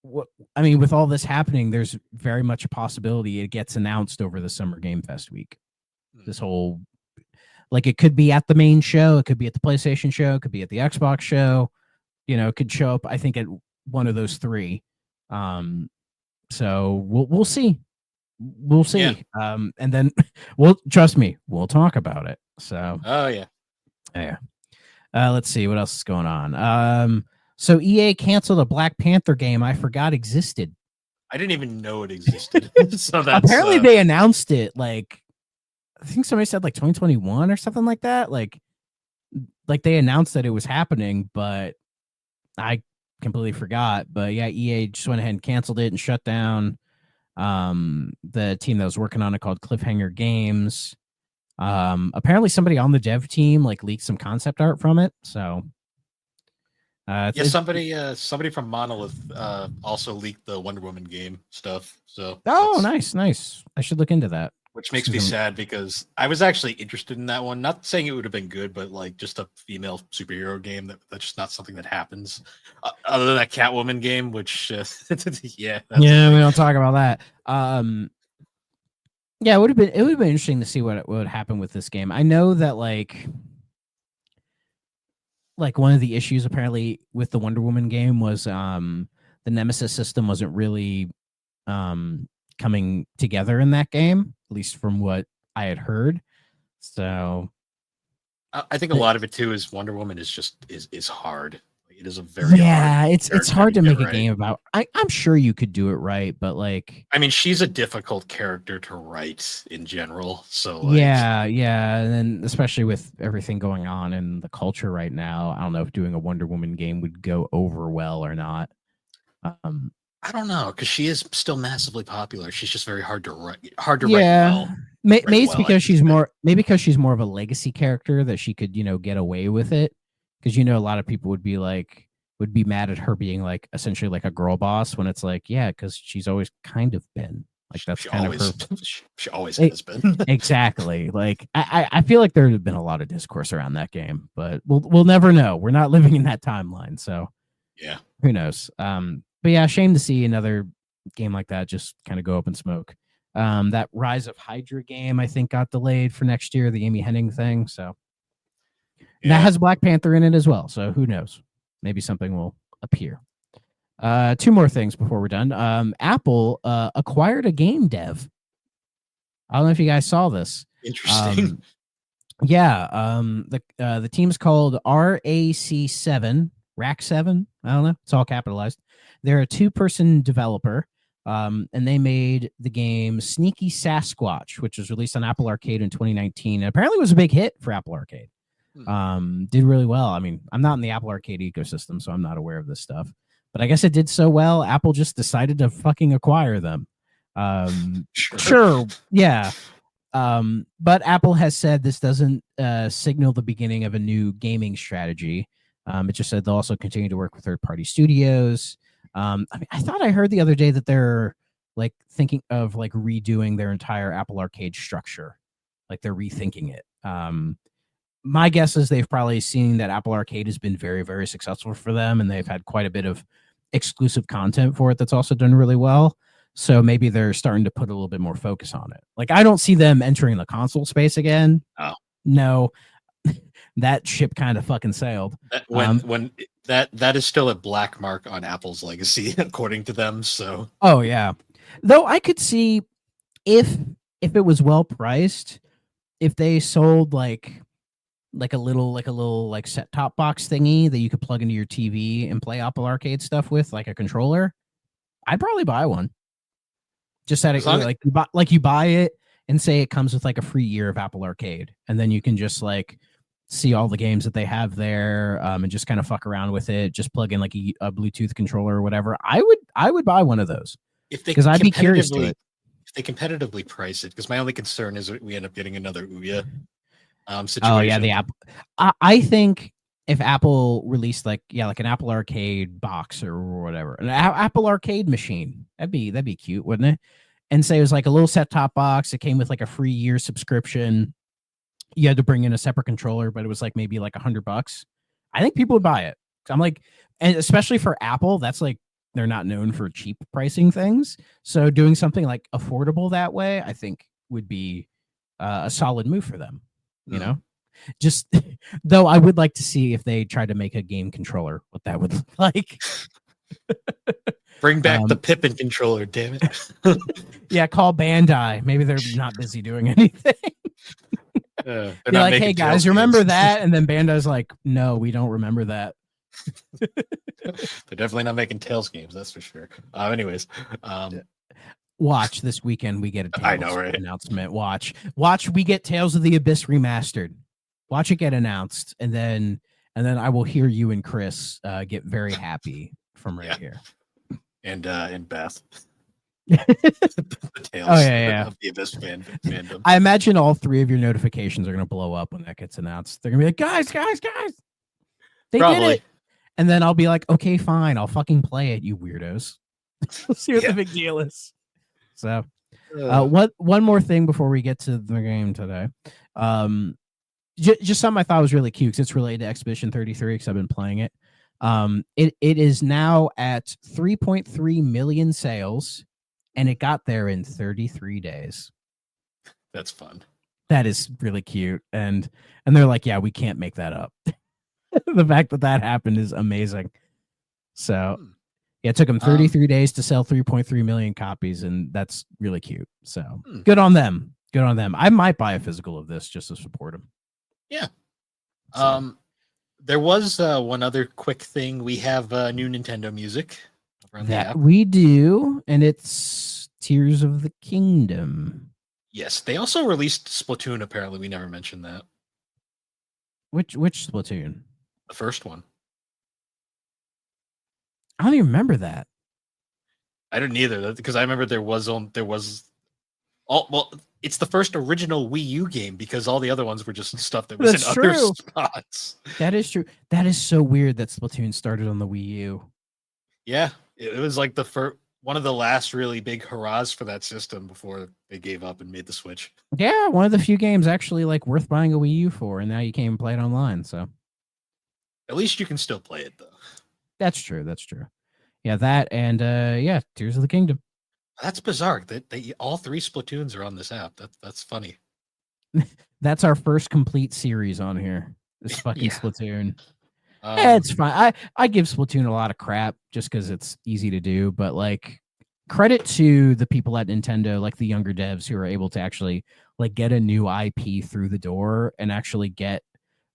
Speaker 6: with all this happening, there's very much a possibility it gets announced over the Summer Game Fest week. This whole, like, it could be at the main show, it could be at the PlayStation show, it could be at the Xbox show. It could show up, I think, at one of those three. So we'll see. We'll see. Yeah. And then trust me, we'll talk about it. So.
Speaker 5: Oh yeah.
Speaker 6: Yeah. Let's see what else is going on. So EA canceled a Black Panther game I forgot existed.
Speaker 5: I didn't even know it existed. So that's,
Speaker 6: apparently they announced it like, I think somebody said like 2021 or something like that. Like they announced that it was happening, but I completely forgot. But yeah, EA just went ahead and canceled it and shut down the team that was working on it, called Cliffhanger Games. Apparently somebody on the dev team like leaked some concept art from it. So somebody from Monolith also leaked the Wonder Woman game stuff. So nice. I should look into that.
Speaker 5: Which makes me sad because I was actually interested in that one. Not saying it would have been good, but like just a female superhero game that's just not something that happens. Other than that Catwoman game, which we
Speaker 6: don't talk about that. Yeah, it would have been interesting to see what would happen with this game. I know that like one of the issues apparently with the Wonder Woman game was the Nemesis system wasn't really coming together in that game, at least from what I had heard. So
Speaker 5: I think a lot of it too is Wonder Woman is hard. It is a very hard
Speaker 6: it's hard to make a game about. I'm sure you could do it right, but like,
Speaker 5: I mean, she's a difficult character to write in general. So
Speaker 6: yeah, and then especially with everything going on in the culture right now, I don't know if doing a Wonder Woman game would go over well or not.
Speaker 5: I don't know, because she is still massively popular. She's just very hard to write well.
Speaker 6: Maybe it's because she's more of a legacy character that she could, get away with it. Because a lot of people would be mad at her being like essentially like a girl boss when it's like, yeah, because she's always kind of been like that's kind of her.
Speaker 5: She always has been.
Speaker 6: Exactly. Like I feel like there have been a lot of discourse around that game, but we'll never know. We're not living in that timeline, so
Speaker 5: yeah,
Speaker 6: who knows? But yeah, shame to see another game like that just kind of go up in smoke. That Rise of Hydra game, I think, got delayed for next year, the Amy Hennig thing. So that has Black Panther in it as well. So who knows? Maybe something will appear. Two more things before we're done. Apple acquired a game dev. I don't know if you guys saw this.
Speaker 5: Interesting.
Speaker 6: The team's called RAC7. Rack 7. I don't know. It's all capitalized. They're a 2-person developer, and they made the game Sneaky Sasquatch, which was released on Apple Arcade in 2019. And apparently was a big hit for Apple Arcade. Did really well. I mean, I'm not in the Apple Arcade ecosystem, so I'm not aware of this stuff. But I guess it did so well, Apple just decided to fucking acquire them. Sure, yeah. But Apple has said this doesn't signal the beginning of a new gaming strategy. It just said they'll also continue to work with third-party studios. I mean, I thought I heard the other day that they're like thinking of like redoing their entire Apple Arcade structure, like they're rethinking it. My guess is they've probably seen that Apple Arcade has been very, very successful for them, and they've had quite a bit of exclusive content for it that's also done really well. So maybe they're starting to put a little bit more focus on it. Like, I don't see them entering the console space again.
Speaker 5: Oh.
Speaker 6: No, that ship kind of fucking sailed.
Speaker 5: When that is still a black mark on Apple's legacy, according to them. So,
Speaker 6: oh yeah, though I could see if it was well priced, if they sold like a little set top box thingy that you could plug into your TV and play Apple Arcade stuff with, like a controller, I'd probably buy one. Just at it, you buy it and say it comes with like a free year of Apple Arcade, and then you can just like see all the games that they have there, and just kind of fuck around with it. Just plug in like a Bluetooth controller or whatever. I would buy one of those because I'd be curious to it.
Speaker 5: If they competitively price it, because my only concern is we end up getting another Ouya situation.
Speaker 6: Oh yeah, the Apple. I think if Apple released like an Apple Arcade box or whatever, an Apple Arcade machine, that'd be cute, wouldn't it? And say it was like a little set-top box. It came with like a free year subscription. You had to bring in a separate controller, but it was like maybe like $100. I think people would buy it. I'm like, and especially for Apple, that's like they're not known for cheap pricing things. So doing something like affordable that way, I think would be a solid move for them. You know, just though I would like to see if they tried to make a game controller, what that would look like.
Speaker 5: Bring back the Pippin controller, damn it.
Speaker 6: Yeah, call Bandai. Maybe they're not busy doing anything. They're like, hey guys, remember that? And then Bandai's like, no, we don't remember that.
Speaker 5: They're definitely not making Tales games, that's for sure. Anyways,
Speaker 6: watch this weekend we get a Tales
Speaker 5: I know, right?
Speaker 6: announcement. Watch we get Tales of the Abyss remastered. Watch it get announced, and then I will hear you and Chris get very happy from here.
Speaker 5: And Beth. The Tales of the Abyss fandom.
Speaker 6: I imagine all three of your notifications are going to blow up when that gets announced. They're going to be like, guys, they
Speaker 5: Probably.
Speaker 6: did it. And then I'll be like, okay, fine, I'll fucking play it, you weirdos. We'll see what the big deal is. So, one more thing before we get to the game today. Just something I thought was really cute because it's related to Expedition 33 because I've been playing it. It is now at 3.3 million sales, and it got there in 33 days.
Speaker 5: That's fun.
Speaker 6: That is really cute, and they're like, yeah, we can't make that up. The fact that happened is amazing. So, yeah, it took them 33 days to sell 3.3 million copies, and that's really cute. So, good on them. Good on them. I might buy a physical of this just to support them.
Speaker 5: Yeah. So. There was one other quick thing. We have new Nintendo music.
Speaker 6: That we do, and it's Tears of the Kingdom.
Speaker 5: Yes, they also released Splatoon, apparently. We never mentioned that.
Speaker 6: Which Splatoon?
Speaker 5: The first one.
Speaker 6: I don't even remember that.
Speaker 5: I didn't either, because I remember it's the first original Wii U game because all the other ones were just stuff that was in other spots.
Speaker 6: That is true. That is so weird that Splatoon started on the Wii U.
Speaker 5: Yeah, it was like one of the last really big hurrahs for that system before they gave up and made the switch.
Speaker 6: Yeah, one of the few games actually like worth buying a Wii U for, and now you can't even play it online. So
Speaker 5: at least you can still play it though. That's
Speaker 6: true. Yeah, that and Tears of the Kingdom.
Speaker 5: That's bizarre. They all three Splatoons are on this app. That's funny.
Speaker 6: That's our first complete series on here. This fucking Splatoon. It's fine. I give Splatoon a lot of crap just because it's easy to do, but like credit to the people at Nintendo, like the younger devs who are able to actually like get a new IP through the door and actually get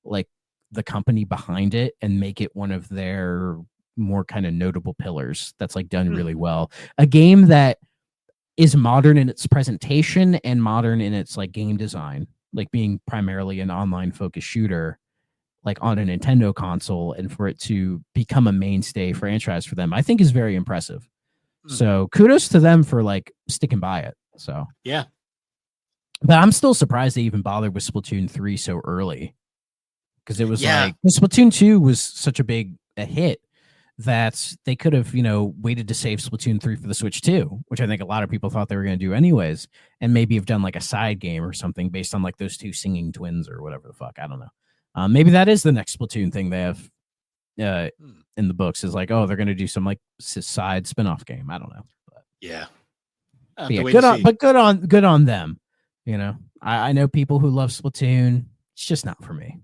Speaker 6: like the company behind it and make it one of their more kind of notable pillars. That's like done really well. A game that is modern in its presentation and modern in its like game design, like being primarily an online focused shooter. like on a Nintendo console and for it to become a mainstay franchise for them, I think is very impressive. So kudos to them for like sticking by it. So
Speaker 5: yeah,
Speaker 6: but I'm still surprised they even bothered with Splatoon 3 so early. Because it was
Speaker 5: Yeah.
Speaker 6: like Splatoon 2 was such a hit that they could have, waited to save Splatoon 3 for the Switch 2, which I think a lot of people thought they were going to do anyways, and maybe have done like a side game or something based on like those two singing twins or whatever the fuck. I don't know. Maybe that is the next Splatoon thing they have in the books, is like, oh, they're going to do some like side spin-off game. I don't know. But,
Speaker 5: yeah.
Speaker 6: but yeah, good on them. I know people who love Splatoon. It's just not for me.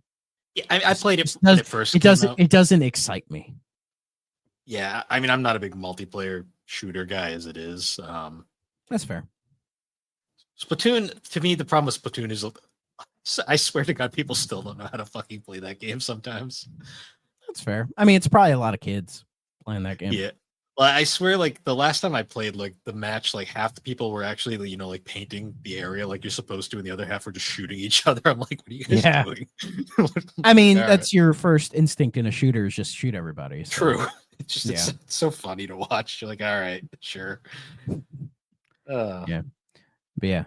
Speaker 5: Yeah, I played it when it first came out.
Speaker 6: It doesn't excite me.
Speaker 5: Yeah, I mean, I'm not a big multiplayer shooter guy as it is.
Speaker 6: That's fair.
Speaker 5: Splatoon, to me, the problem with Splatoon is, I swear to God, people still don't know how to fucking play that game sometimes.
Speaker 6: That's fair. I mean, it's probably a lot of kids playing that game.
Speaker 5: Yeah. Well, I swear, like, the last time I played, like, the match, like, half the people were actually, like, painting the area like you're supposed to, and the other half were just shooting each other. I'm like, what are you guys doing?
Speaker 6: I mean, that's your first instinct in a shooter, is just shoot everybody. So.
Speaker 5: True. It's just it's so funny to watch. You're like, all right, sure.
Speaker 6: Yeah. But yeah.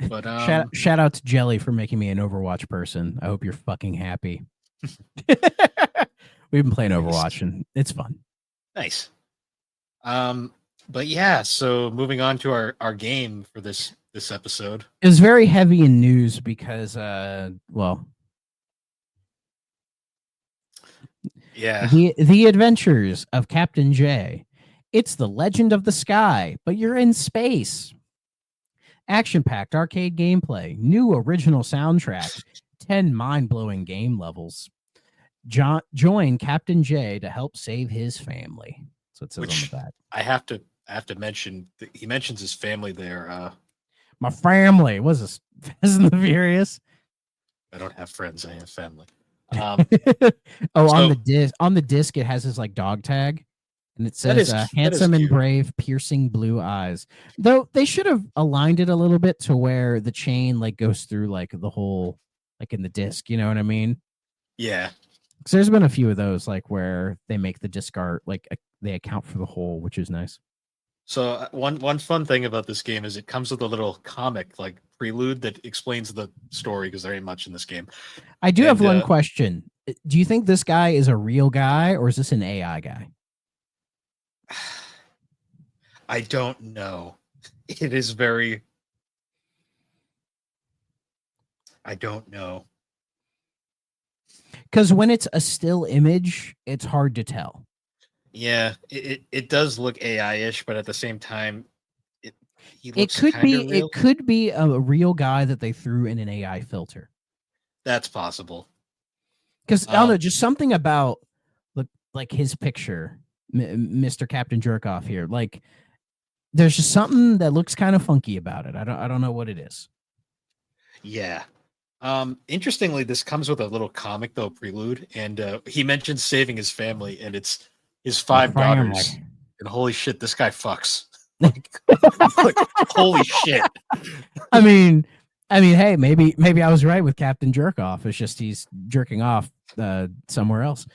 Speaker 5: But
Speaker 6: shout out to Jelly for making me an Overwatch person. I hope you're fucking happy. We've been playing Overwatch and it's fun.
Speaker 5: Nice. But yeah, so moving on to our game for this episode.
Speaker 6: It was very heavy in news because
Speaker 5: yeah.
Speaker 6: The Adventures of Captain J. It's the Legend of the Sky, but you're in space. Action-packed arcade gameplay, new original soundtrack, 10 mind-blowing game levels. Join Captain J to help save his family. So it says on the back.
Speaker 5: I have to mention that he mentions his family there.
Speaker 6: My family. What's this? Fast and the Furious?
Speaker 5: I don't have friends, I have family.
Speaker 6: On the disc it has his like dog tag, and it says handsome and brave, piercing blue eyes. Though they should have aligned it a little bit to where the chain like goes through like the whole, like in the disc, you know what I mean?
Speaker 5: Yeah.
Speaker 6: Because there's been a few of those like where they make the disc art like they account for the whole, which is nice.
Speaker 5: So one fun thing about this game is it comes with a little comic like prelude that explains the story, because there ain't much in this game.
Speaker 6: I do have one question. Do you think this guy is a real guy or is this an AI guy?
Speaker 5: I don't know. It is very... I don't know.
Speaker 6: Because when it's a still image, it's hard to tell.
Speaker 5: Yeah, it does look AI-ish, but at the same time,
Speaker 6: it could be a real guy that they threw in an AI filter.
Speaker 5: That's possible.
Speaker 6: Because I don't know, just something about like his picture, Mr. Captain Jerkoff here. Like, there's just something that looks kind of funky about it. I don't know what it is.
Speaker 5: Yeah. Interestingly, this comes with a little comic though, prelude, and he mentions saving his family, and it's his 5 daughters. And holy shit, this guy fucks. like holy shit.
Speaker 6: I mean, hey, maybe I was right with Captain Jerkoff. It's just he's jerking off somewhere else,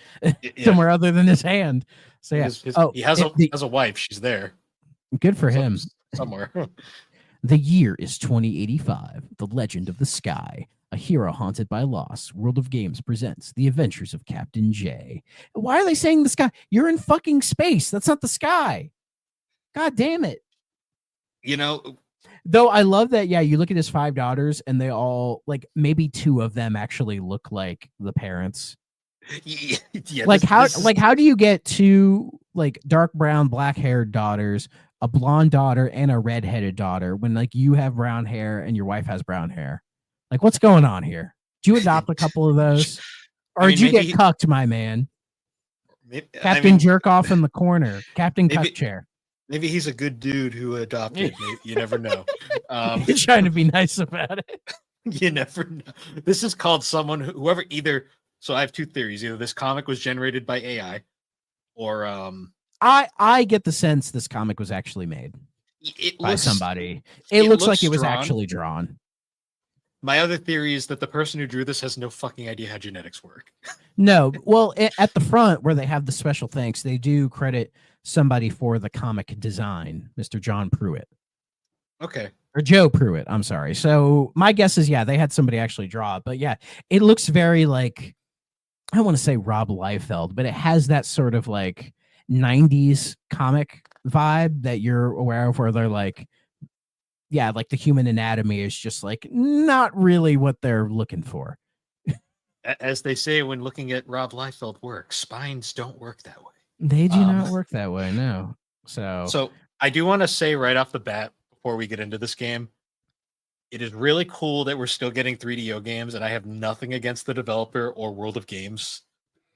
Speaker 6: somewhere other than his hand. So yeah,
Speaker 5: he has a wife. She's there.
Speaker 6: Good for him.
Speaker 5: Somewhere.
Speaker 6: The year is 2085. The Legend of the Sky. A hero haunted by loss. World of Games presents The Adventures of Captain J. Why are they saying the sky? You're in fucking space. That's not the sky. God damn it. Though I love that, yeah, you look at his 5 daughters and they all, like, maybe 2 of them actually look like the parents. Yeah, like, how do you get 2, like, dark brown, black-haired daughters, a blonde daughter, and a red-headed daughter when, like, you have brown hair and your wife has brown hair? Like, what's going on here? Do you adopt a couple of those? Or did you get cucked, my man? Captain Jerkoff in the corner. Captain Cuck Chair.
Speaker 5: Maybe he's a good dude who adopted. You never know.
Speaker 6: You're trying to be nice about it.
Speaker 5: You never know. This is called whoever either... So I have 2 theories. Either this comic was generated by AI, or...
Speaker 6: I get the sense this comic was actually made by somebody. It looks like it was actually drawn.
Speaker 5: My other theory is that the person who drew this has no fucking idea how genetics work.
Speaker 6: No, well, at the front where they have the special thanks, they do credit somebody for the comic design, Mr. John Pruitt.
Speaker 5: Okay.
Speaker 6: Or Joe Pruitt, I'm sorry. So my guess is, yeah, they had somebody actually draw it. But yeah, it looks very like, I don't want to say Rob Liefeld, but it has that sort of like 90s comic vibe that you're aware of, where they're like, yeah, like the human anatomy is just like not really what they're looking for.
Speaker 5: As they say when looking at Rob Liefeld work, spines don't work that way.
Speaker 6: They do not work that way, no.
Speaker 5: So I do want to say right off the bat, before we get into this game, it is really cool that we're still getting 3DO games, and I have nothing against the developer or World of Games.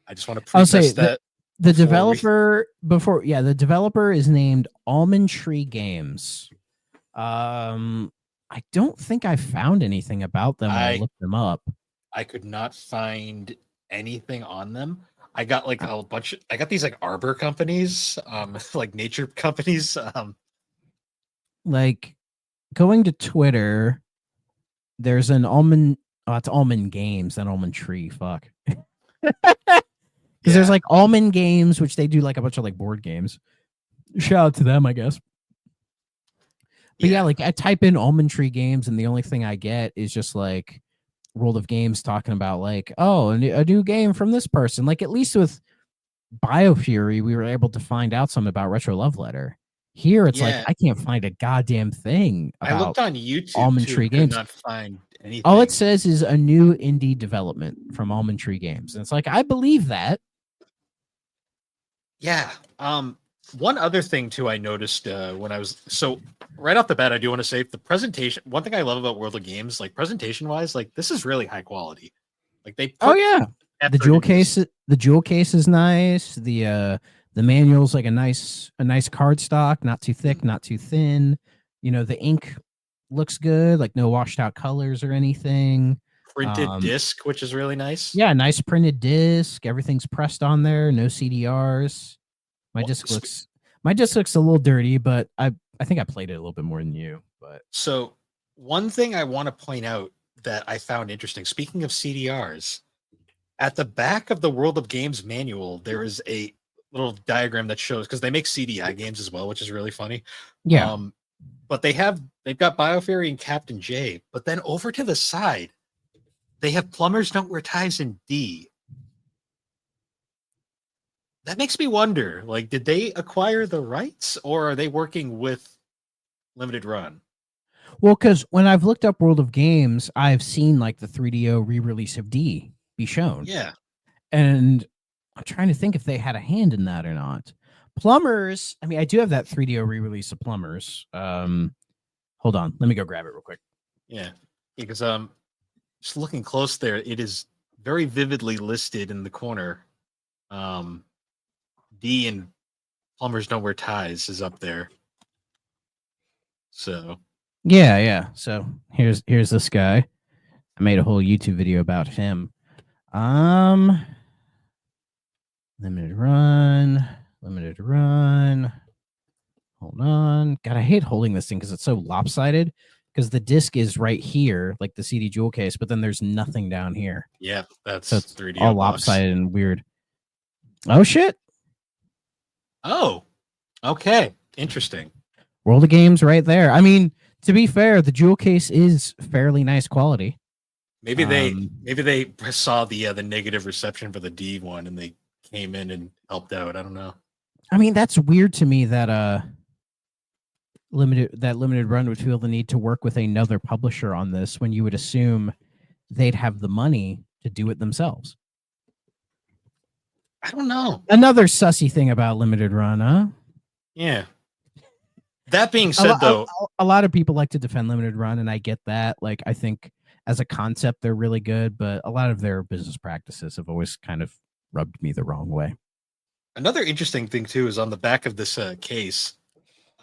Speaker 5: I just want to preface that.
Speaker 6: The developer the developer is named Almond Tree Games. I don't think I found anything about them when I looked them up.
Speaker 5: I could not find anything on them. I got like a bunch I got these like arbor companies, like nature companies.
Speaker 6: Like going to Twitter, there's an almond. Oh, it's Almond Games, not Almond Tree. Fuck. Because there's like Almond Games, which they do like a bunch of like board games. Shout out to them, I guess. But yeah, like I type in Almond Tree Games, and the only thing I get is just like World of Games talking about like, oh, a new game from this person. Like at least with BioFury, we were able to find out something about Retro Love Letter. Here, it's like I can't find a goddamn thing.
Speaker 5: I looked on YouTube.
Speaker 6: Almond Tree Games.
Speaker 5: Could not find anything.
Speaker 6: All it says is a new indie development from Almond Tree Games, and it's like I believe that.
Speaker 5: Yeah. One other thing too, I noticed when I was right off the bat, I do want to say the presentation. One thing I love about World of Games, like presentation wise, like this is really high quality. Like they. The jewel case. The jewel case is nice. The manual's like a nice card stock, not too thick, not too thin. You know, the ink looks good, like no washed out colors or anything. Printed disc, which is really nice.
Speaker 6: Yeah, nice printed disc. Everything's pressed on there. No CDRs. My disc looks a little dirty, but I think I played it a little bit more than you. But
Speaker 5: so one thing I want to point out that I found interesting. Speaking of CDRs, at the back of the World of Games manual, there is a little diagram that shows, because they make CDI games as well, which is really funny.
Speaker 6: Yeah.
Speaker 5: But they've got BioFury and Captain J, but then over to the side, they have Plumbers Don't Wear Ties in D. That makes me wonder, like, did they acquire the rights, or are they working with Limited Run?
Speaker 6: Well, because when I've looked up World of Games, I've seen like the 3DO re-release of D be shown.
Speaker 5: Yeah.
Speaker 6: And I'm trying to think if they had a hand in that or not. Plumbers, I mean, I do have that 3DO re-release of Plumbers. Hold on, let me go grab it real quick.
Speaker 5: Yeah, because just looking close there, it is very vividly listed in the corner. D and Plumbers Don't Wear Ties is up there. So
Speaker 6: yeah. So here's this guy. I made a whole YouTube video about him. Limited run. Hold on. God, I hate holding this thing because it's so lopsided. Because the disc is right here, like the CD jewel case, but then there's nothing down here.
Speaker 5: Yeah, that's
Speaker 6: so it's
Speaker 5: 3D
Speaker 6: all lopsided and weird. Oh shit!
Speaker 5: Oh, okay, interesting.
Speaker 6: World of Games right there. I mean, to be fair, the jewel case is fairly nice quality.
Speaker 5: Maybe they saw the negative reception for the D one and they came in and helped out. I don't know.
Speaker 6: I mean, that's weird to me that Limited Run would feel the need to work with another publisher on this when you would assume they'd have the money to do it themselves.
Speaker 5: I don't know.
Speaker 6: Another sussy thing about Limited Run, huh?
Speaker 5: Yeah. That being said, though,
Speaker 6: a lot of people like to defend Limited Run, and I get that. Like, I think as a concept, they're really good, but a lot of their business practices have always kind of rubbed me the wrong way.
Speaker 5: Another interesting thing, too, is on the back of this case,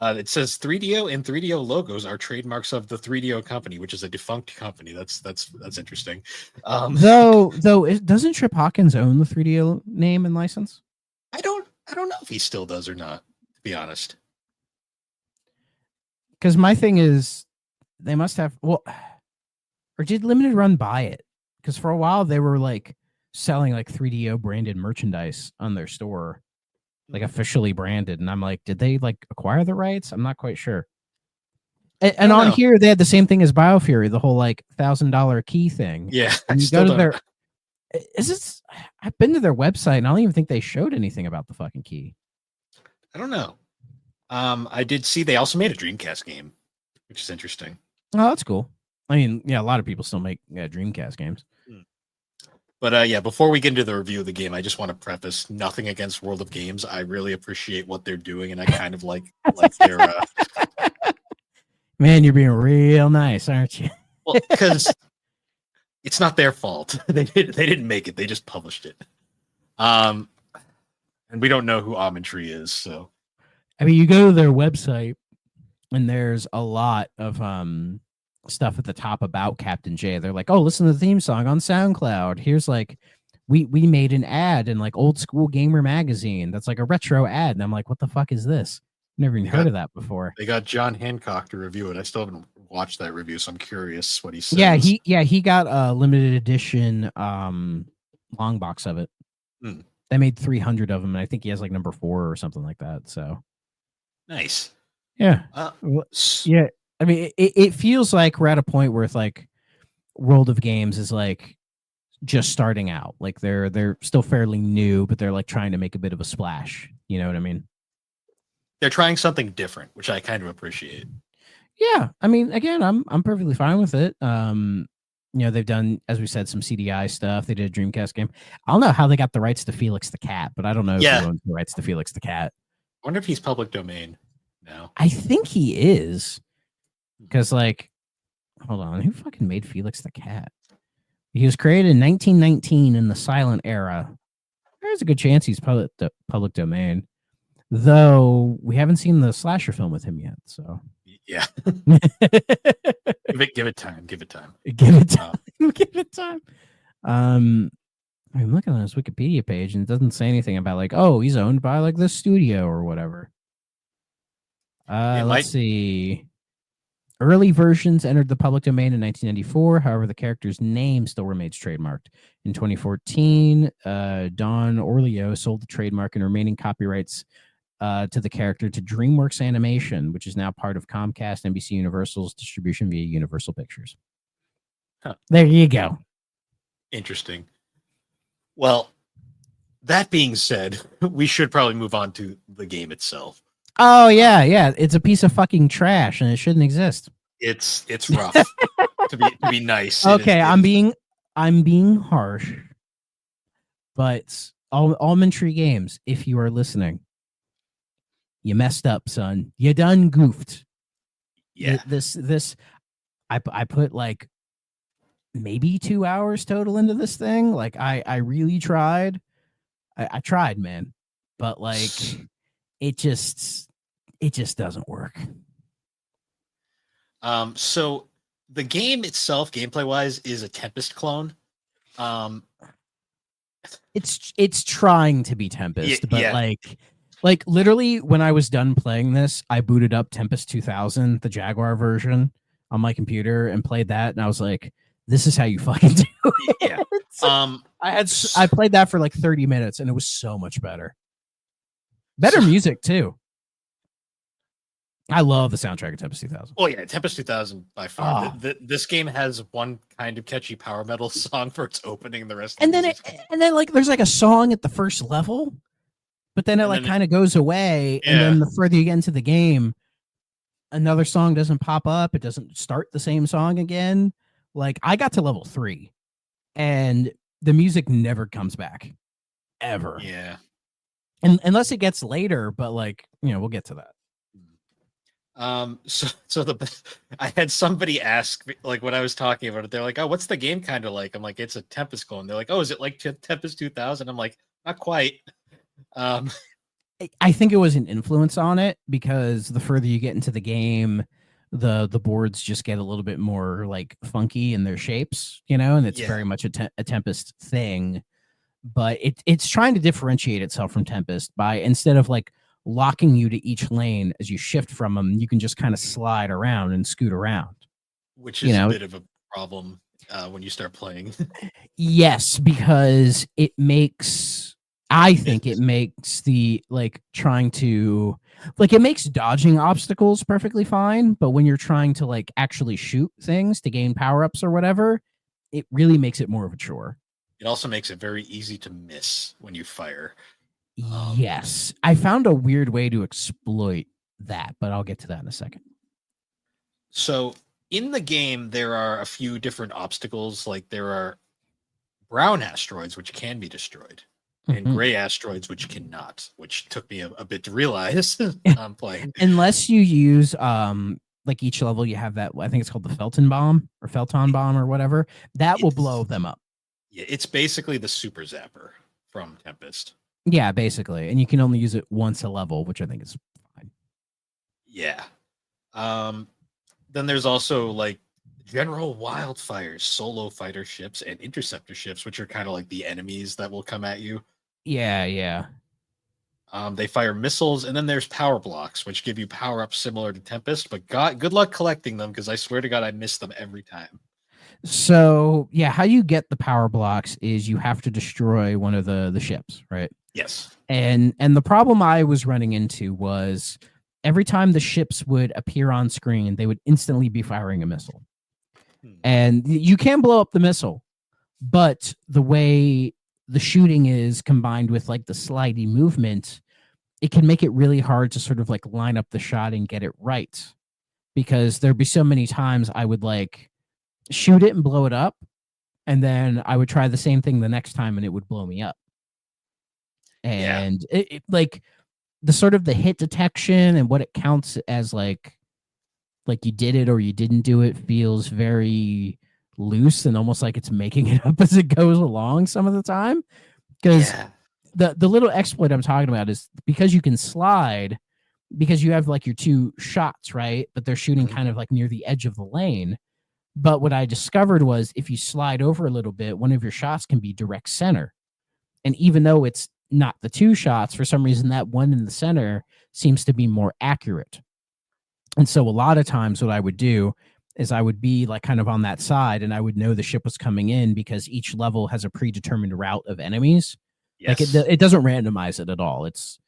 Speaker 5: it says 3DO and 3DO logos are trademarks of the 3DO company, which is a defunct company. That's interesting.
Speaker 6: Though doesn't Trip Hawkins own the 3DO name and license?
Speaker 5: I don't know if he still does or not, to be honest.
Speaker 6: Because my thing is, they must have. Well, Or did Limited Run buy it? Because for a while they were like selling like 3DO branded merchandise on their store, like officially branded. And I'm like, did they like acquire the rights? I'm not quite sure. And on here, they had the same thing as BioFury, the whole like $1,000 key thing.
Speaker 5: Yeah,
Speaker 6: And you go to their. Is this? I've been to their website, and I don't even think they showed anything about the fucking key.
Speaker 5: I don't know. I did see they also made a Dreamcast game, which is interesting.
Speaker 6: Oh, that's cool. I mean, yeah, a lot of people still make Dreamcast games.
Speaker 5: But yeah, before we get into the review of the game, I just want to preface nothing against World of Games. I really appreciate what they're doing, and I kind of like their.
Speaker 6: Man, you're being real nice, aren't you?
Speaker 5: Well, because it's not their fault. They didn't make it. They just published it. And we don't know who Almond Tree is, so.
Speaker 6: I mean, you go to their website, and there's a lot of stuff at the top about Captain J. They're like, oh, listen to the theme song on SoundCloud. Here's like, we made an ad in like Old School Gamer magazine. That's like a retro ad. And I'm like, what the fuck is this? Never even heard of that before.
Speaker 5: They got John Hancock to review it. I still haven't watched that review, so I'm curious what he says.
Speaker 6: He got a limited edition long box of it. They made 300 of them, and I think he has like number 4 or something like that. So
Speaker 5: nice.
Speaker 6: Yeah. Yeah. I mean, it feels like we're at a point where it's like World of Games is like just starting out. Like they're still fairly new, but they're like trying to make a bit of a splash. You know what I mean?
Speaker 5: They're trying something different, which I kind of appreciate.
Speaker 6: Yeah. I mean, again, I'm perfectly fine with it. They've done, as we said, some CDI stuff. They did a Dreamcast game. I don't know how they got the rights to Felix the Cat, but I don't know if he owns the rights to Felix the Cat.
Speaker 5: I wonder if he's public domain now.
Speaker 6: I think he is. Because, like, hold on, who fucking made Felix the Cat? He was created in 1919 in the silent era. There's a good chance he's public domain. Though we haven't seen the slasher film with him yet, so
Speaker 5: yeah. give it time.
Speaker 6: Give it time. I'm looking on his Wikipedia page, and it doesn't say anything about like, oh, he's owned by like this studio or whatever. Let's see. Early versions entered the public domain in 1994. However, the character's name still remains trademarked. In 2014, Don Orleo sold the trademark and remaining copyrights to the character to DreamWorks Animation, which is now part of Comcast NBC Universal's distribution via Universal Pictures.
Speaker 5: Huh.
Speaker 6: There you go.
Speaker 5: Interesting. Well, that being said, we should probably move on to the game itself.
Speaker 6: Oh yeah. It's a piece of fucking trash, and it shouldn't exist.
Speaker 5: It's rough to be nice.
Speaker 6: Okay, I'm being harsh, but Almond Tree Games, if you are listening, you messed up, son. You done goofed.
Speaker 5: Yeah.
Speaker 6: I put like maybe 2 hours total into this thing. Like I really tried. I tried, man, but like it just doesn't work.
Speaker 5: So the game itself, gameplay wise, is a Tempest clone.
Speaker 6: It's trying to be Tempest, but like literally when I was done playing this, I booted up Tempest 2000, the Jaguar version, on my computer and played that, and I was like, this is how you fucking do it. Yeah. I played that for like 30 minutes, and it was so much better. Better music too. I love the soundtrack of Tempest 2000.
Speaker 5: Oh yeah, Tempest 2000 by far. This game has one kind of catchy power metal song for its opening, and the rest.
Speaker 6: And then like there's like a song at the first level, but then it kind of goes away, and then the further you get into the game, another song doesn't pop up. It doesn't start the same song again. Like I got to level 3, and the music never comes back, ever.
Speaker 5: Yeah.
Speaker 6: And unless it gets later, but like we'll get to that.
Speaker 5: So I had somebody ask, like, when I was talking about it, they're like, oh, what's the game kind of like? I'm like, it's a Tempest clone. They're like, oh, is it like Tempest 2000? I'm like, not quite.
Speaker 6: I think it was an influence on it, because the further you get into the game, the boards just get a little bit more like funky in their shapes, and it's very much a Tempest thing, but it's trying to differentiate itself from Tempest by, instead of like locking you to each lane as you shift from them, you can just kind of slide around and scoot around,
Speaker 5: which is a bit of a problem when you start playing.
Speaker 6: Yes, because I think it makes the like trying to like it makes dodging obstacles perfectly fine, but when you're trying to like actually shoot things to gain power-ups or whatever, it really makes it more of a chore.
Speaker 5: It also makes it very easy to miss when you fire.
Speaker 6: Yes. I found a weird way to exploit that, but I'll get to that in a second.
Speaker 5: So in the game, there are a few different obstacles. Like there are brown asteroids, which can be destroyed, and
Speaker 6: Mhm.
Speaker 5: gray asteroids, which cannot, which took me a bit to realize I'm playing.
Speaker 6: Unless you use like each level you have that I think it's called the Felton bomb or Felton bomb or whatever, that will blow them up.
Speaker 5: Yeah, it's basically the super zapper from Tempest.
Speaker 6: Yeah, basically. And you can only use it once a level, which I think is fine.
Speaker 5: Yeah. Then there's also like general wildfires, solo fighter ships, and interceptor ships, which are kind of like the enemies that will come at you.
Speaker 6: Yeah, yeah.
Speaker 5: They fire missiles, and then there's power blocks, which give you power ups similar to Tempest. But good luck collecting them, because I swear to God, I miss them every time.
Speaker 6: So yeah, how you get the power blocks is you have to destroy one of the ships, right?
Speaker 5: Yes.
Speaker 6: And the problem I was running into was every time the ships would appear on screen, they would instantly be firing a missile. And you can blow up the missile, but the way the shooting is combined with like the slidey movement, it can make it really hard to sort of like line up the shot and get it right. Because there'd be so many times I would like shoot it and blow it up, and then I would try the same thing the next time and it would blow me up. And it like the sort of the hit detection and what it counts as like you did it or you didn't do it feels very loose and almost like it's making it up as it goes along some of the time. Because the little exploit I'm talking about is because you can slide, because you have like your two shots, right? But they're shooting kind of like near the edge of the lane. But what I discovered was if you slide over a little bit, one of your shots can be direct center. And even though it's not the two shots, for some reason that one in the center seems to be more accurate. And so a lot of times what I would do is I would be like kind of on that side and I would know the ship was coming in because each level has a predetermined route of enemies.
Speaker 5: Yes.
Speaker 6: Like it doesn't randomize it at all. It's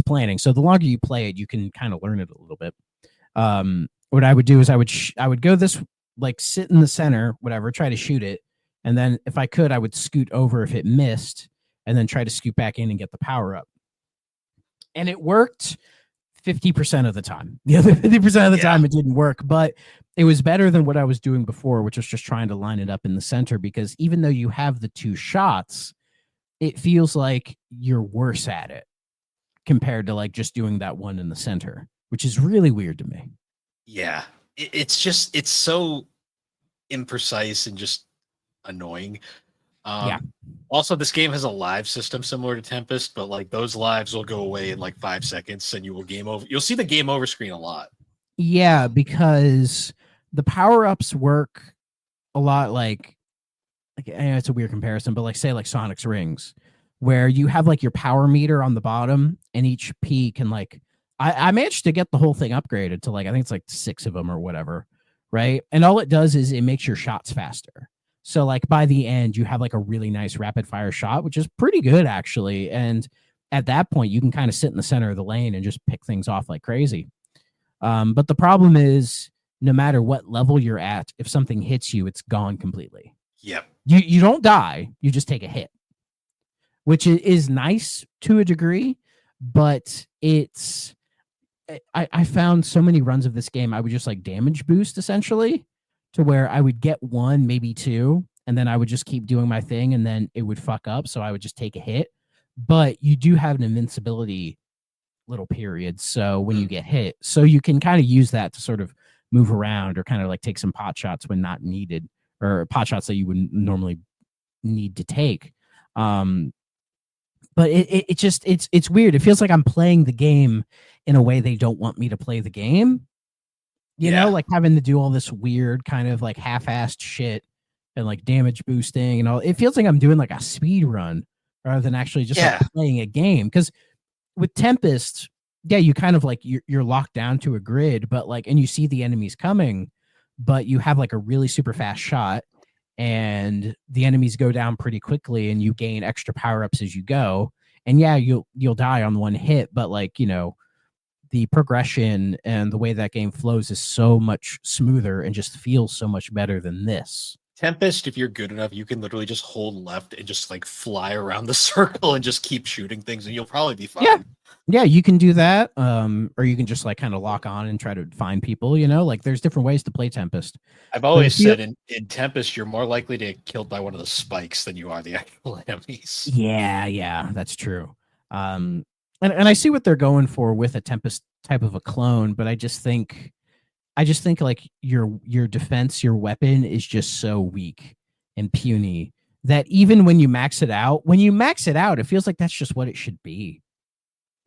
Speaker 6: planning. So the longer you play it, you can kind of learn it a little bit. What I would do is I would go this like sit in the center, whatever, try to shoot it. And then if I could, I would scoot over if it missed and then try to scoot back in and get the power up. And it worked 50% of the time. The other 50% of the time it didn't work, but it was better than what I was doing before, which was just trying to line it up in the center, because even though you have the two shots, it feels like you're worse at it compared to like just doing that one in the center, which is really weird to me.
Speaker 5: Yeah. It's so imprecise and just annoying. Also, this game has a live system similar to Tempest, but like those lives will go away in like 5 seconds and you will game over. You'll see the game over screen a lot.
Speaker 6: Yeah, because the power-ups work a lot like I know it's a weird comparison, but like say like Sonic's rings, where you have like your power meter on the bottom and each P can like I managed to get the whole thing upgraded to like I think it's like 6 of them or whatever, right? And all it does is it makes your shots faster. So like by the end, you have like a really nice rapid fire shot, which is pretty good actually. And at that point, you can kind of sit in the center of the lane and just pick things off like crazy. But the problem is, no matter what level you're at, if something hits you, it's gone completely.
Speaker 5: Yep.
Speaker 6: You don't die, you just take a hit, which is nice to a degree, but it's I found so many runs of this game, I would just like damage boost essentially to where I would get one, maybe two, and then I would just keep doing my thing and then it would fuck up. So I would just take a hit. But you do have an invincibility little period. So when you get hit, so you can kind of use that to sort of move around or kind of like take some pot shots when not needed, or pot shots that you wouldn't normally need to take. But it's weird. It feels like I'm playing the game in a way they don't want me to play the game. You know, like having to do all this weird kind of like half-assed shit and like damage boosting and all. It feels like I'm doing like a speed run rather than actually just like playing a game. Because with Tempest, you kind of like you're locked down to a grid, but like, and you see the enemies coming, but you have like a really super fast shot. and the enemies go down pretty quickly, and you gain extra power-ups as you go. And yeah, you'll die on one hit, but like, the progression and the way that game flows is so much smoother and just feels so much better than this.
Speaker 5: Tempest, if you're good enough, you can literally just hold left and just like fly around the circle and just keep shooting things, and you'll probably be fine.
Speaker 6: Yeah, you can do that. Or you can just like kind of lock on and try to find people, like there's different ways to play Tempest.
Speaker 5: I've always said in Tempest, you're more likely to get killed by one of the spikes than you are the actual enemies.
Speaker 6: Yeah, that's true. And I see what they're going for with a Tempest type of a clone, but I just think like your defense, your weapon is just so weak and puny that even when you max it out, it feels like that's just what it should be,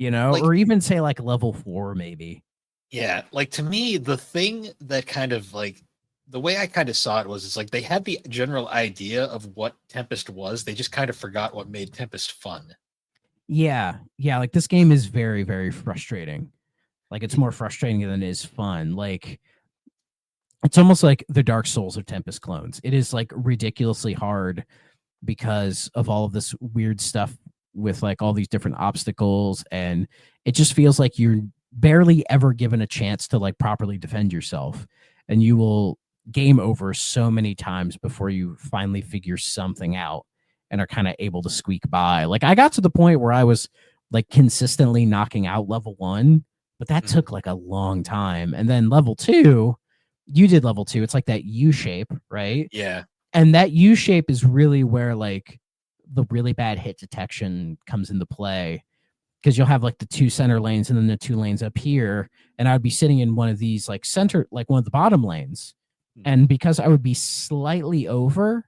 Speaker 6: or even say like level 4 maybe.
Speaker 5: Yeah, like to me, the thing that kind of like the way I kind of saw it was it's like they had the general idea of what Tempest was. They just kind of forgot what made Tempest fun.
Speaker 6: Yeah, like this game is very, very frustrating. Like it's more frustrating than it is fun. Like it's almost like the Dark Souls of Tempest clones. It is like ridiculously hard because of all of this weird stuff with like all these different obstacles, and it just feels like you're barely ever given a chance to like properly defend yourself, and you will game over so many times before you finally figure something out and are kind of able to squeak by. Like I got to the point where I was like consistently knocking out level 1, but that took like a long time. And then level 2, you did level 2. It's like that U shape, right?
Speaker 5: Yeah.
Speaker 6: And that U shape is really where like the really bad hit detection comes into play, because you'll have like the 2 center lanes and then the 2 lanes up here. And I would be sitting in one of these like center, like one of the bottom lanes. And because I would be slightly over,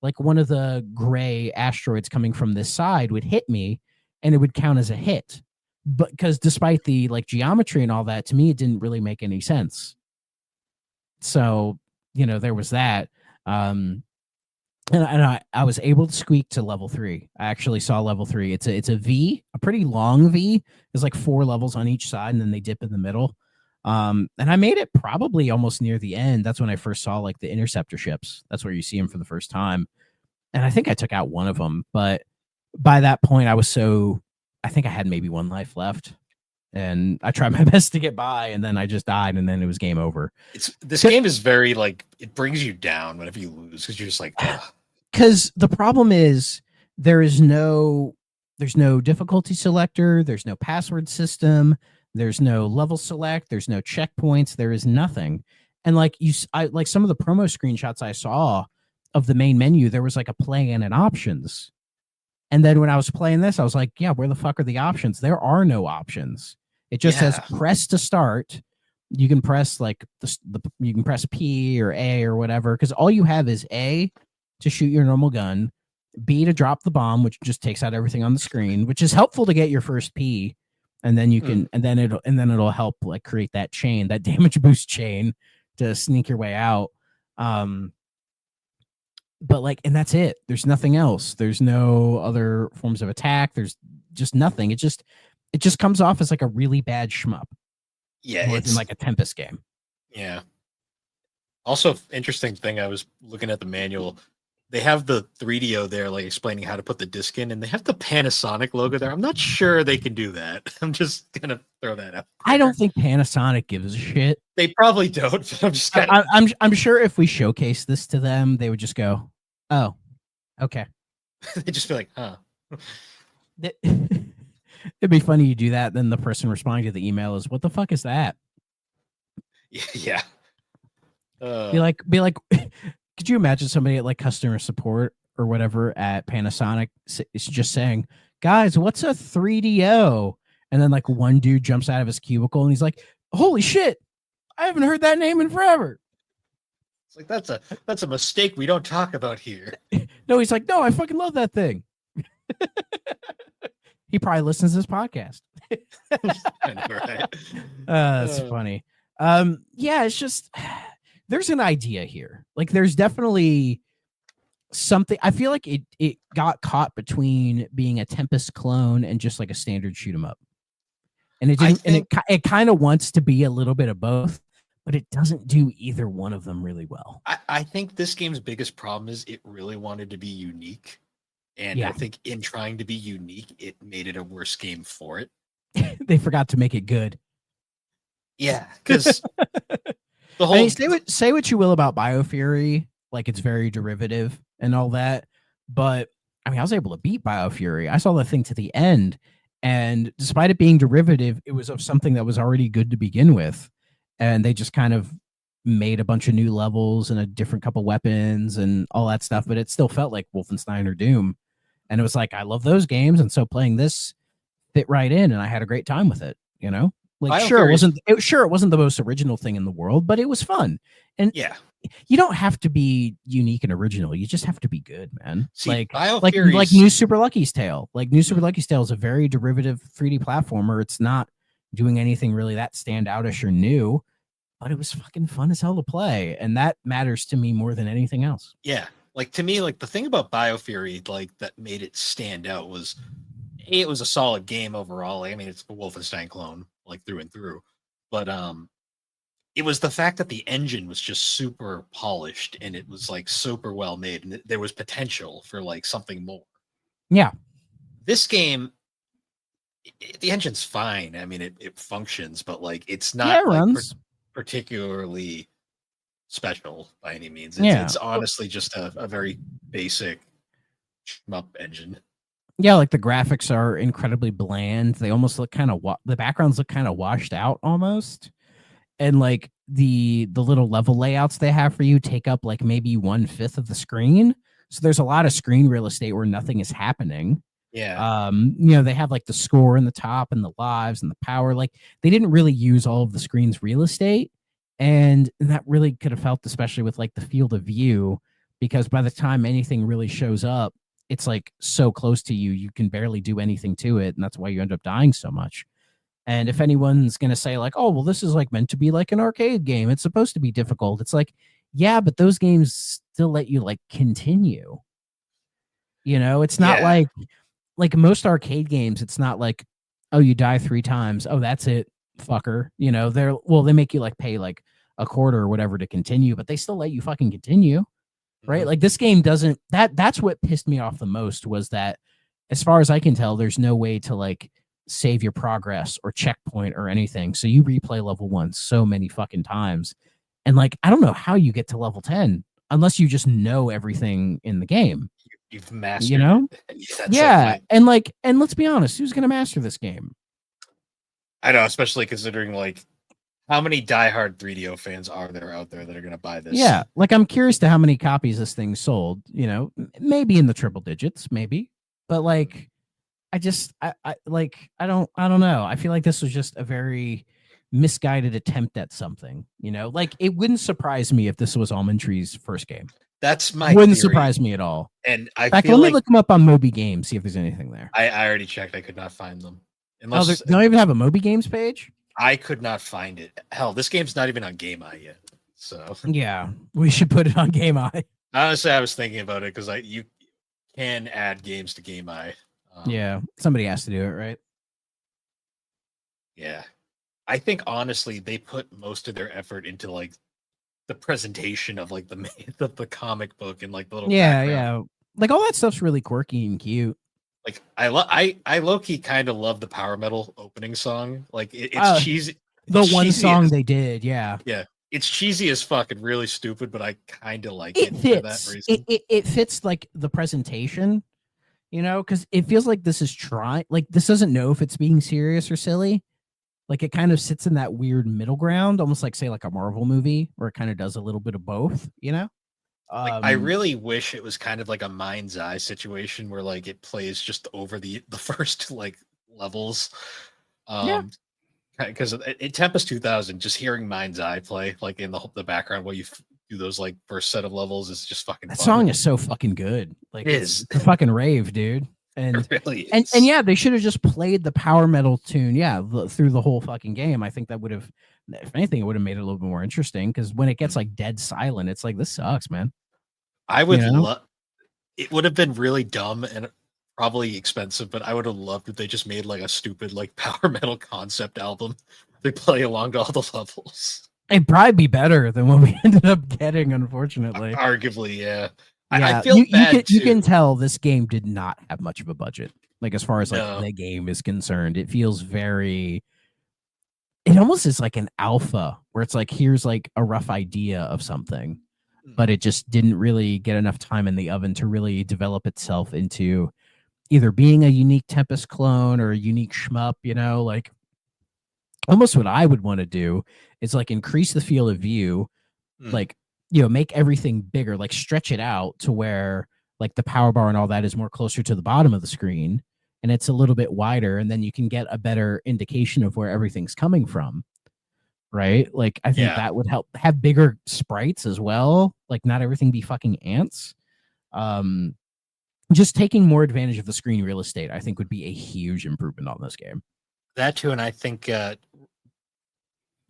Speaker 6: like one of the gray asteroids coming from this side would hit me and it would count as a hit. But because despite the like geometry and all that, to me, it didn't really make any sense. So, there was that. And I was able to squeak to level 3. I actually saw level 3. It's a V, a pretty long V. There's like 4 levels on each side, and then they dip in the middle. And I made it probably almost near the end. That's when I first saw like the interceptor ships. That's where you see them for the first time. And I think I took out one of them, but by that point I think I had maybe 1 life left, and I tried my best to get by, and then I just died, and then it was game over.
Speaker 5: This game is very like, it brings you down whenever you lose, because you're just like,
Speaker 6: because the problem is there's no difficulty selector, there's no password system, there's no level select, there's no checkpoints, there is nothing. And like like some of the promo screenshots I saw of the main menu, there was like a play and an options. And then when I was playing this, I was like, yeah, where the fuck are the options? There are no options. It just says press to start. You can press like you can press P or A or whatever, because all you have is A to shoot your normal gun, B to drop the bomb, which just takes out everything on the screen, which is helpful to get your first P, and then you can and then it'll help like create that chain, that damage boost chain, to sneak your way out. But like, and that's it. There's nothing else. There's no other forms of attack. There's just nothing. It just comes off as like a really bad shmup.
Speaker 5: Yeah,
Speaker 6: it's like a Tempest game.
Speaker 5: Yeah. Also, interesting thing, I was looking at the manual. They have the 3DO there, like explaining how to put the disc in, and they have the Panasonic logo there. I'm not sure they can do that. I'm just gonna throw that out.
Speaker 6: I don't think Panasonic gives a shit.
Speaker 5: They probably don't. But I'm just kind of...
Speaker 6: I'm sure if we showcase this to them, they would just go, "Oh, okay."
Speaker 5: They just be like, "Huh."
Speaker 6: It'd be funny you do that. Then the person responding to the email is, "What the fuck is that?"
Speaker 5: Yeah.
Speaker 6: Be like, could you imagine somebody at like customer support or whatever at Panasonic is just saying, "Guys, what's a 3DO?" And then like one dude jumps out of his cubicle and he's like, "Holy shit, I haven't heard that name in forever."
Speaker 5: It's like, that's a mistake we don't talk about here.
Speaker 6: No, he's like, "No, I fucking love that thing." He probably listens to this podcast.
Speaker 5: I know, right?
Speaker 6: That's funny. Yeah, it's just there's an idea here. Like there's definitely something. I feel like it got caught between being a Tempest clone and just like a standard shoot 'em up. And it didn't, it kind of wants to be a little bit of both, but it doesn't do either one of them really well.
Speaker 5: I think this game's biggest problem is it really wanted to be unique. And
Speaker 6: Yeah.
Speaker 5: I think in trying to be unique, it made it a worse game for it.
Speaker 6: They forgot to make it good.
Speaker 5: Yeah, because the whole
Speaker 6: I mean, say what you will about Biofury, like it's very derivative and all that, but I mean, I was able to beat Biofury. I saw the thing to the end, and despite it being derivative, it was of something that was already good to begin with, and they just kind of made a bunch of new levels and a different couple weapons and all that stuff, but it still felt like Wolfenstein or Doom, and it was like I love those games, and so playing this fit right in, and I had a great time with it. You know. Like sure, it wasn't the most original thing in the world, but it was fun. And
Speaker 5: yeah,
Speaker 6: you don't have to be unique and original. You just have to be good, man.
Speaker 5: See,
Speaker 6: like
Speaker 5: Biofury's-
Speaker 6: New Super Lucky's Tale. Like New Super Lucky's Tale is a very derivative 3D platformer. It's not doing anything really that standoutish or new, but it was fucking fun as hell to play, and that matters to me more than anything else.
Speaker 5: Yeah, like to me, like the thing about Biofury, like that made it stand out was, it was a solid game overall. I mean, it's a Wolfenstein clone, like through and through, but it was the fact that the engine was just super polished and it was like super well made, and there was potential for like something more.
Speaker 6: Yeah,
Speaker 5: this game, the engine's fine. I mean, it functions, but like it's not
Speaker 6: it runs.
Speaker 5: Particularly special by any means. It's honestly just a very basic shmup engine.
Speaker 6: Yeah, like the graphics are incredibly bland. They almost look kind of the backgrounds look kind of washed out almost. And like the little level layouts they have for you take up like maybe 1/5 of the screen. So there's a lot of screen real estate where nothing is happening.
Speaker 5: Yeah.
Speaker 6: They have like the score in the top and the lives and the power. Like they didn't really use all of the screen's real estate. And that really could have helped, especially with like the field of view, because by the time anything really shows up, it's like so close to you, you can barely do anything to it. And that's why you end up dying so much. And if anyone's going to say like, oh, well, this is like meant to be like an arcade game, it's supposed to be difficult. It's like, yeah, but those games still let you like continue. You know, it's not like most arcade games. It's not like, oh, you die 3 times. Oh, that's it, fucker. You know, they make you like pay like a quarter or whatever to continue, but they still let you fucking continue. Right. Like this game doesn't, that's what pissed me off the most, was that as far as I can tell, there's no way to like save your progress or checkpoint or anything. So you replay level 1 so many fucking times. And like, I don't know how you get to level 10 unless you just know everything in the game.
Speaker 5: You've mastered,
Speaker 6: you know?
Speaker 5: Yeah.
Speaker 6: And let's be honest, who's going to master this game?
Speaker 5: I know, especially considering like how many diehard 3DO fans are there out there that are going to buy this?
Speaker 6: Yeah. Like, I'm curious to how many copies this thing sold, you know, maybe in the triple digits, maybe, but like, I don't know. I feel like this was just a very misguided attempt at something, you know, like it wouldn't surprise me if this was Almond Tree's first game.
Speaker 5: That's my
Speaker 6: wouldn't
Speaker 5: theory.
Speaker 6: Surprise me at all.
Speaker 5: And I
Speaker 6: let me look them up on Moby Games, see if there's anything there.
Speaker 5: I already checked. I could not find them.
Speaker 6: Unless they don't even have a Moby Games page.
Speaker 5: I could not find it. Hell, this game's not even on Game Eye yet. So
Speaker 6: yeah, we should put it on Game Eye.
Speaker 5: Honestly, I was thinking about it because you can add games to Game Eye.
Speaker 6: Yeah, somebody has to do it, right?
Speaker 5: Yeah, I think honestly they put most of their effort into like the presentation of like the comic book and like the little background.
Speaker 6: Like all that stuff's really quirky and cute.
Speaker 5: Like I low-key kind of love the power metal opening song. Like it's cheesy.
Speaker 6: The one song they did, yeah.
Speaker 5: It's cheesy as fuck and really stupid, but I kind of like it
Speaker 6: fits.
Speaker 5: For that reason.
Speaker 6: It fits like the presentation, you know, because it feels like this is this doesn't know if it's being serious or silly. Like it kind of sits in that weird middle ground, almost like say like a Marvel movie, where it kind of does a little bit of both, you know.
Speaker 5: I really wish it was kind of like a Mind's Eye situation where like it plays just over the first like levels. Because in Tempest 2000, just hearing Mind's Eye play like in the background while you do those like first set of levels is just fucking
Speaker 6: that
Speaker 5: fun.
Speaker 6: Song is so fucking good. Like it's a fucking rave, dude. And
Speaker 5: it really is.
Speaker 6: And yeah, they should have just played the power metal tune, through the whole fucking game. I think that would have, if anything, it would have made it a little bit more interesting, because when it gets like dead silent, it's like, this sucks, man.
Speaker 5: I would love. It would have been really dumb and probably expensive, but I would have loved if they just made like a stupid like power metal concept album. They play along to all the levels.
Speaker 6: It'd probably be better than what we ended up getting, unfortunately.
Speaker 5: Arguably, yeah.
Speaker 6: Yeah,
Speaker 5: I feel bad
Speaker 6: you
Speaker 5: too.
Speaker 6: can tell this game did not have much of a budget. Like as far as like
Speaker 5: No.
Speaker 6: the game is concerned, it feels very. It almost is like an alpha where it's like here's like a rough idea of something, but it just didn't really get enough time in the oven to really develop itself into either being a unique Tempest clone or a unique shmup. You know, like almost what I would want to do is like increase the field of view, like make everything bigger, like stretch it out to where like the power bar and all that is more closer to the bottom of the screen and it's a little bit wider, and then you can get a better indication of where everything's coming from, right? Like I think
Speaker 5: Yeah.
Speaker 6: that would help. Have bigger sprites as well, like not everything be fucking ants. Just taking more advantage of the screen real estate I think would be a huge improvement on this game.
Speaker 5: That too, and I think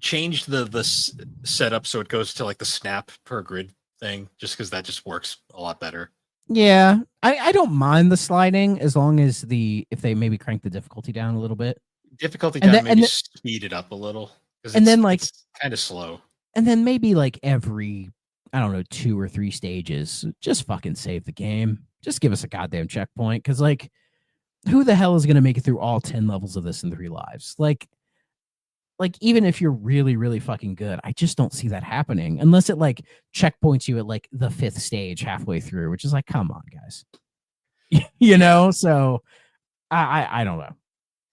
Speaker 5: change the setup so it goes to like the snap per grid thing, just because that just works a lot better.
Speaker 6: Yeah, I don't mind the sliding as long as if they maybe crank the difficulty down a little bit.
Speaker 5: Difficulty
Speaker 6: And
Speaker 5: down,
Speaker 6: then-
Speaker 5: maybe
Speaker 6: and
Speaker 5: speed it up a little.
Speaker 6: and then, like-
Speaker 5: it's kind of slow.
Speaker 6: And then maybe like every, I don't know, 2 or 3 stages, just fucking save the game. Just give us a goddamn checkpoint. Cause like, who the hell is going to make it through all 10 levels of this in 3 lives? Like even if you're really, really fucking good, I just don't see that happening unless it like checkpoints you at like the 5th stage halfway through, which is like, come on, guys. You know? So I don't know.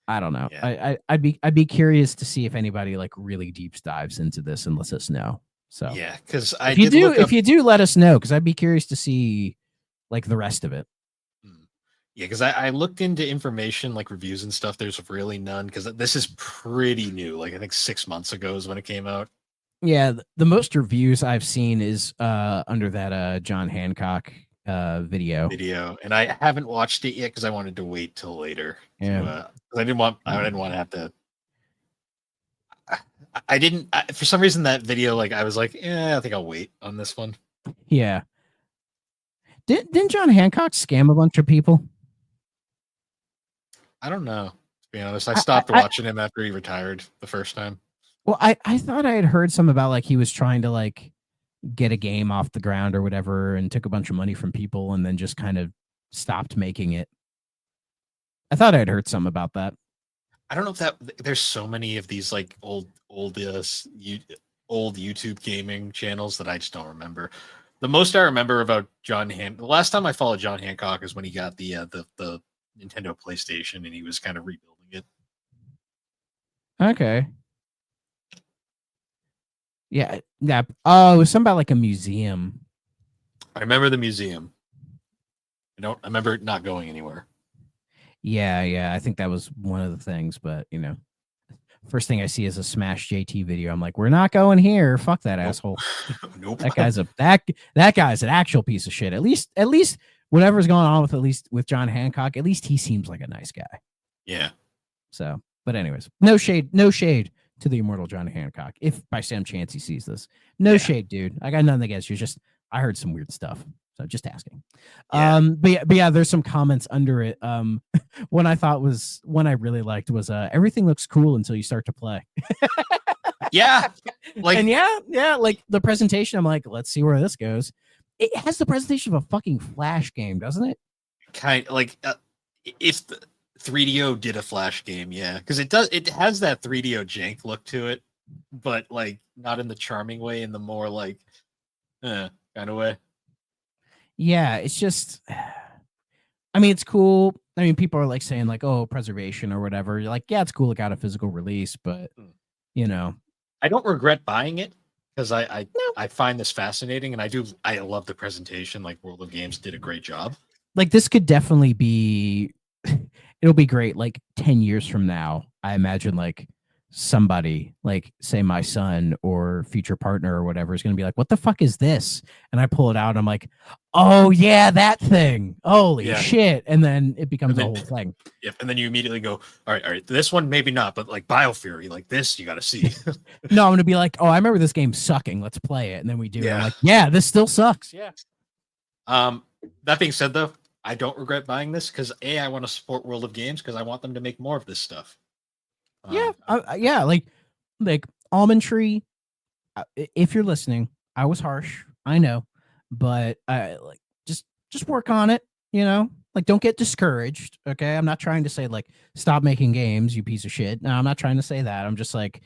Speaker 6: I don't know.
Speaker 5: Yeah.
Speaker 6: I'd be curious to see if anybody like really deep dives into this and lets us know. So
Speaker 5: Yeah, because
Speaker 6: if you do, let us know, because I'd be curious to see like the rest of it.
Speaker 5: Yeah, because I looked into information like reviews and stuff. There's really none because this is pretty new. Like I think 6 months ago is when it came out.
Speaker 6: Yeah, the most reviews I've seen is under that John Hancock video.
Speaker 5: And I haven't watched it yet because I wanted to wait till later.
Speaker 6: Yeah,
Speaker 5: I didn't want to have to. I didn't for some reason that video, like I was like, I think I'll wait on this one.
Speaker 6: Yeah. Didn't John Hancock scam a bunch of people?
Speaker 5: I don't know. To be honest, I stopped watching him after he retired the first time.
Speaker 6: Well, I thought I had heard some about like he was trying to like get a game off the ground or whatever and took a bunch of money from people and then just kind of stopped making it. I thought I had heard some about that.
Speaker 5: I don't know if there's so many of these like old YouTube gaming channels that I just don't remember. The most I remember about the last time I followed John Hancock is when he got the Nintendo PlayStation and he was kind of rebuilding it.
Speaker 6: Okay. Yeah. Oh, it was something about like a museum.
Speaker 5: I remember the museum. I remember it not going anywhere.
Speaker 6: Yeah. I think that was one of the things, but first thing I see is a Smash JT video. I'm like, we're not going here. Fuck that asshole.
Speaker 5: Nope.
Speaker 6: That guy's that guy's an actual piece of shit. At least whatever's going on with John Hancock, at least he seems like a nice guy.
Speaker 5: Yeah.
Speaker 6: So, but anyways, no shade to the immortal John Hancock. If by some chance he sees this, no shade, dude. I got nothing against you. Just I heard some weird stuff. So just asking.
Speaker 5: Yeah.
Speaker 6: But yeah, there's some comments under it. One I really liked was everything looks cool until you start to play.
Speaker 5: Yeah. Like,
Speaker 6: and yeah, like the presentation, I'm like, let's see where this goes. It has the presentation of a fucking Flash game, doesn't it?
Speaker 5: Kind of like if the 3DO did a Flash game, yeah, because it has that 3DO jank look to it, but like not in the charming way, in the more like kind of way.
Speaker 6: Yeah, it's just, I mean, it's cool. I mean, people are like saying like, oh, preservation or whatever. You're like, yeah, it's cool. It got a physical release, but
Speaker 5: I don't regret buying it because I find this fascinating, and I love the presentation. Like World of Games did a great job.
Speaker 6: Like this could definitely be, it'll be great. Like 10 years from now, I imagine like somebody like say my son or future partner or whatever is going to be like, what the fuck is this? And I pull it out and I'm like, oh yeah, that thing. Holy shit. And then it becomes a whole thing.
Speaker 5: Yep. And then you immediately go, all right, this one maybe not, but like Biofury, like this, you got to see.
Speaker 6: No, I'm going to be like, oh, I remember this game sucking. Let's play it. And then we do.
Speaker 5: Yeah.
Speaker 6: I'm like, yeah, this still sucks. Yeah.
Speaker 5: That being said though, I don't regret buying this because I want to support World of Games because I want them to make more of this stuff.
Speaker 6: Yeah, like Almond Tree, if you're listening, I was harsh. I know, but I like just work on it. You know, like don't get discouraged. Okay, I'm not trying to say like stop making games, you piece of shit. No, I'm not trying to say that. I'm just like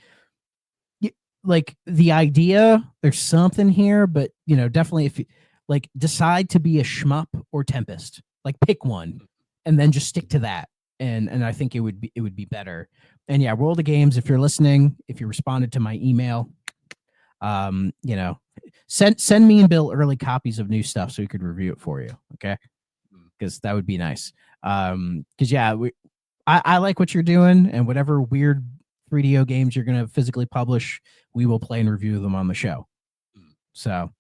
Speaker 6: like the idea. There's something here, but you know, definitely if you like decide to be a shmup or Tempest, like pick one, and then just stick to that. And I think it would be better. And yeah, World of Games. If you're listening, if you responded to my email, you know, send me and Bill early copies of new stuff so we could review it for you. Okay, because that would be nice. Because yeah, I like what you're doing, and whatever weird 3DO games you're gonna physically publish, we will play and review them on the show. So,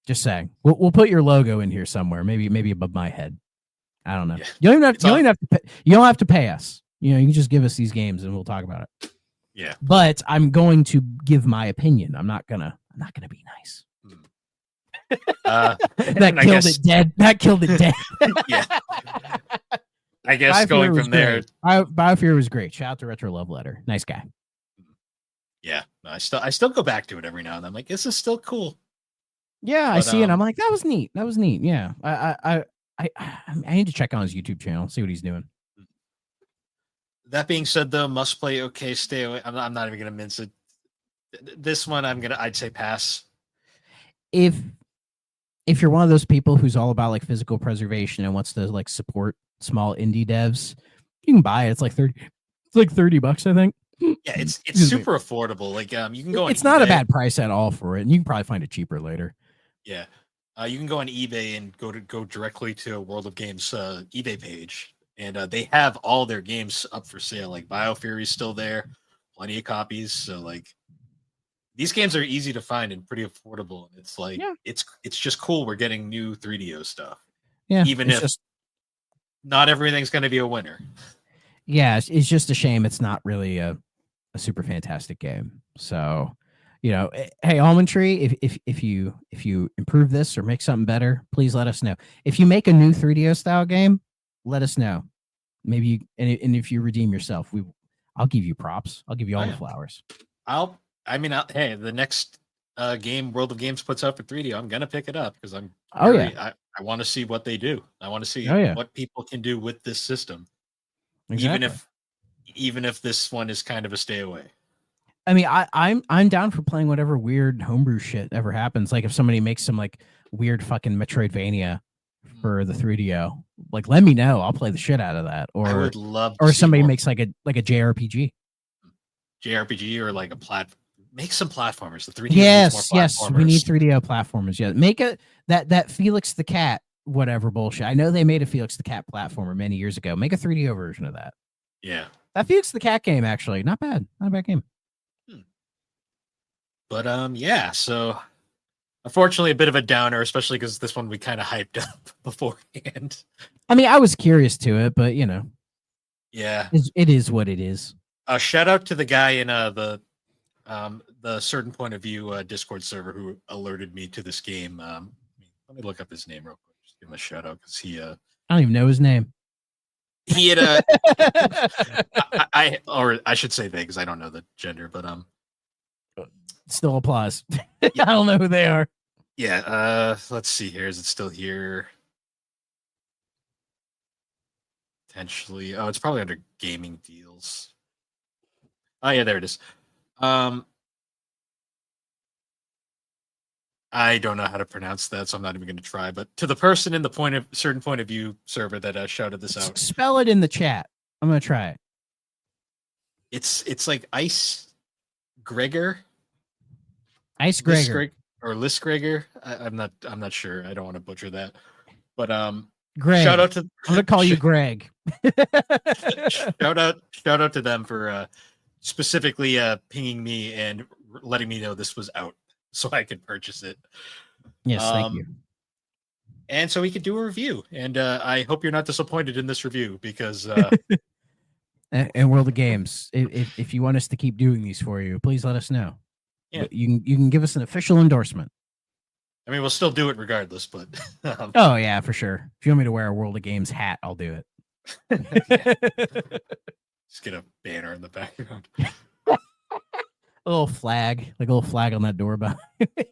Speaker 6: just saying, we'll put your logo in here somewhere, maybe above my head. I don't know.
Speaker 5: Yeah.
Speaker 6: You don't even have to pay, you don't have to pay us. You know, you can just give us these games and we'll talk about it.
Speaker 5: Yeah.
Speaker 6: But I'm going to give my opinion. I'm not gonna be nice. That killed it dead.
Speaker 5: Yeah. I guess going from there.
Speaker 6: Biofear was great. Shout out to Retro Love Letter. Nice guy.
Speaker 5: Yeah. I still go back to it every now and then. I'm like, this is still cool.
Speaker 6: Yeah, I see it. I'm like, that was neat. Yeah. I need to check on his YouTube channel, see what he's doing.
Speaker 5: That being said, though, must play. Okay, stay away. I'm not even gonna mince it. This one, I'd say pass.
Speaker 6: If you're one of those people who's all about like physical preservation and wants to like support small indie devs, you can buy it. It's like $30. It's like $30, I think.
Speaker 5: Yeah, it's super affordable. Like you can go.
Speaker 6: It's not a bad price at all for it, and you can probably find it cheaper later.
Speaker 5: Yeah, you can go on eBay and go directly to World of Games eBay page, and they have all their games up for sale. Like BioFury is still there, plenty of copies. So like, these games are easy to find and pretty affordable. It's like it's just cool. We're getting new 3DO stuff.
Speaker 6: Yeah,
Speaker 5: even if not everything's going to be a winner.
Speaker 6: Yeah, it's just a shame it's not really a super fantastic game. So, you know, hey, Almond Tree, if you improve this or make something better, please let us know. If you make a new 3DO style game, let us know. Maybe and if you redeem yourself, I'll give you props. I'll give you all the flowers.
Speaker 5: Hey, the next game World of Games puts out for 3DO, I'm gonna pick it up because I want to see what they do. I want to see what people can do with this system. Exactly. Even if this one is kind of a stay away.
Speaker 6: I mean, I'm down for playing whatever weird homebrew shit ever happens. Like if somebody makes some like weird fucking Metroidvania for the 3DO, like let me know. I'll play the shit out of that. Or I would love. Or somebody makes like a JRPG.
Speaker 5: JRPG or like a make some platformers. The 3DO
Speaker 6: yes, we need 3DO platformers. Yeah, make that Felix the Cat whatever bullshit. I know they made a Felix the Cat platformer many years ago. Make a 3DO version of that.
Speaker 5: Yeah,
Speaker 6: that Felix the Cat game actually not bad. Not a bad game.
Speaker 5: But yeah. So unfortunately, a bit of a downer, especially because this one we kind of hyped up beforehand.
Speaker 6: I mean, I was curious to it, but you know,
Speaker 5: yeah,
Speaker 6: it is what it is.
Speaker 5: Shout out to the guy in the Certain Point of View Discord server who alerted me to this game. Let me look up his name real quick. Just give him a shout out because he
Speaker 6: I don't even know his name.
Speaker 5: He had I should say they because I don't know the gender, but
Speaker 6: still applies. I don't know who they are.
Speaker 5: Yeah, let's see here. Is it still here? Potentially. Oh, it's probably under gaming deals. Oh yeah, there it is. I don't know how to pronounce that, so I'm not even going to try. But to the person in the Certain Point of View server that shouted this out,
Speaker 6: spell it in the chat. I'm going to try it.
Speaker 5: It's like Ice Gregor.
Speaker 6: Ice Gregor
Speaker 5: or Liz Gregor. I'm not sure. I don't want to butcher that. But
Speaker 6: Greg.
Speaker 5: Shout out to
Speaker 6: I'm going to call you Greg.
Speaker 5: shout out to them for specifically pinging me and letting me know this was out so I could purchase it.
Speaker 6: Yes, thank you.
Speaker 5: And so we could do a review. And I hope you're not disappointed in this review because
Speaker 6: and World of Games, if you want us to keep doing these for you, please let us know. Yeah, you can give us an official endorsement.
Speaker 5: I mean, we'll still do it regardless, but
Speaker 6: oh yeah, for sure. If you want me to wear a World of Games hat, I'll do it.
Speaker 5: Just get a banner in the background.
Speaker 6: A little flag, like a little flag on that door behind.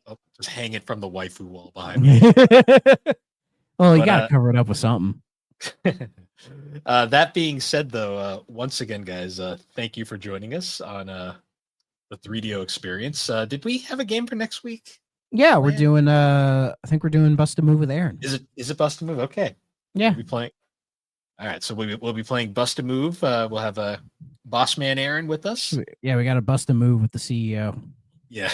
Speaker 5: Oh, just hang it from the waifu wall behind me.
Speaker 6: Well, you
Speaker 5: But,
Speaker 6: gotta cover it up with something.
Speaker 5: That being said, though, once again, guys, thank you for joining us on the 3DO experience. Did we have a game for next week?
Speaker 6: Yeah, we're doing. I think we're doing Bust a Move with Aaron.
Speaker 5: Is it Bust a Move? Okay.
Speaker 6: Yeah.
Speaker 5: We'll be playing. All right, so we'll be playing Bust a Move. We'll have Boss Man Aaron with us.
Speaker 6: Yeah, we got to bust a move with the CEO.
Speaker 5: Yeah.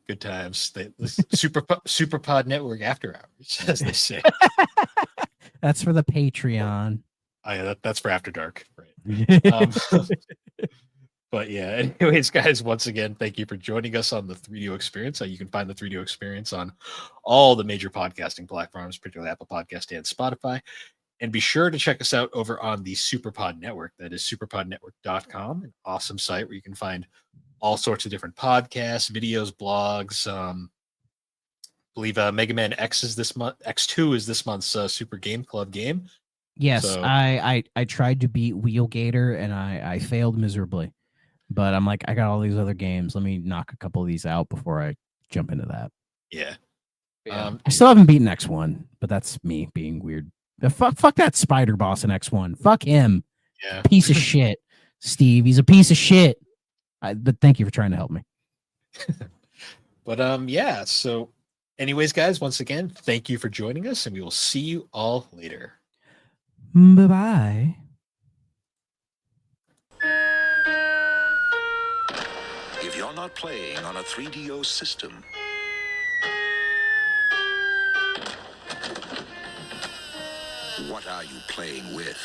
Speaker 5: Good times. The Superpod Network after hours, as they say.
Speaker 6: That's for the Patreon.
Speaker 5: Oh, yeah, that's for After Dark. Right. But yeah, anyways, guys, once again, thank you for joining us on the 3DO experience. You can find the 3DO experience on all the major podcasting platforms, particularly Apple Podcast and Spotify. And be sure to check us out over on the Superpod Network. That is superpodnetwork.com, an awesome site where you can find all sorts of different podcasts, videos, blogs. I believe Mega Man X is this month. X2 is this month's Super Game Club game.
Speaker 6: Yes,
Speaker 5: So,
Speaker 6: I tried to beat Wheelgator and I failed miserably. But I'm like, I got all these other games. Let me knock a couple of these out before I jump into that.
Speaker 5: yeah.
Speaker 6: I still haven't beaten X1, but that's me being weird. Fuck that spider boss in X1. Fuck him.
Speaker 5: Yeah.
Speaker 6: Piece of shit. Steve, he's a piece of shit. But thank you for trying to help me.
Speaker 5: But yeah, so anyways, guys, once again, thank you for joining us, and we will see you all later.
Speaker 6: Bye-bye.
Speaker 2: If you're not playing on a 3DO system, what are you playing with?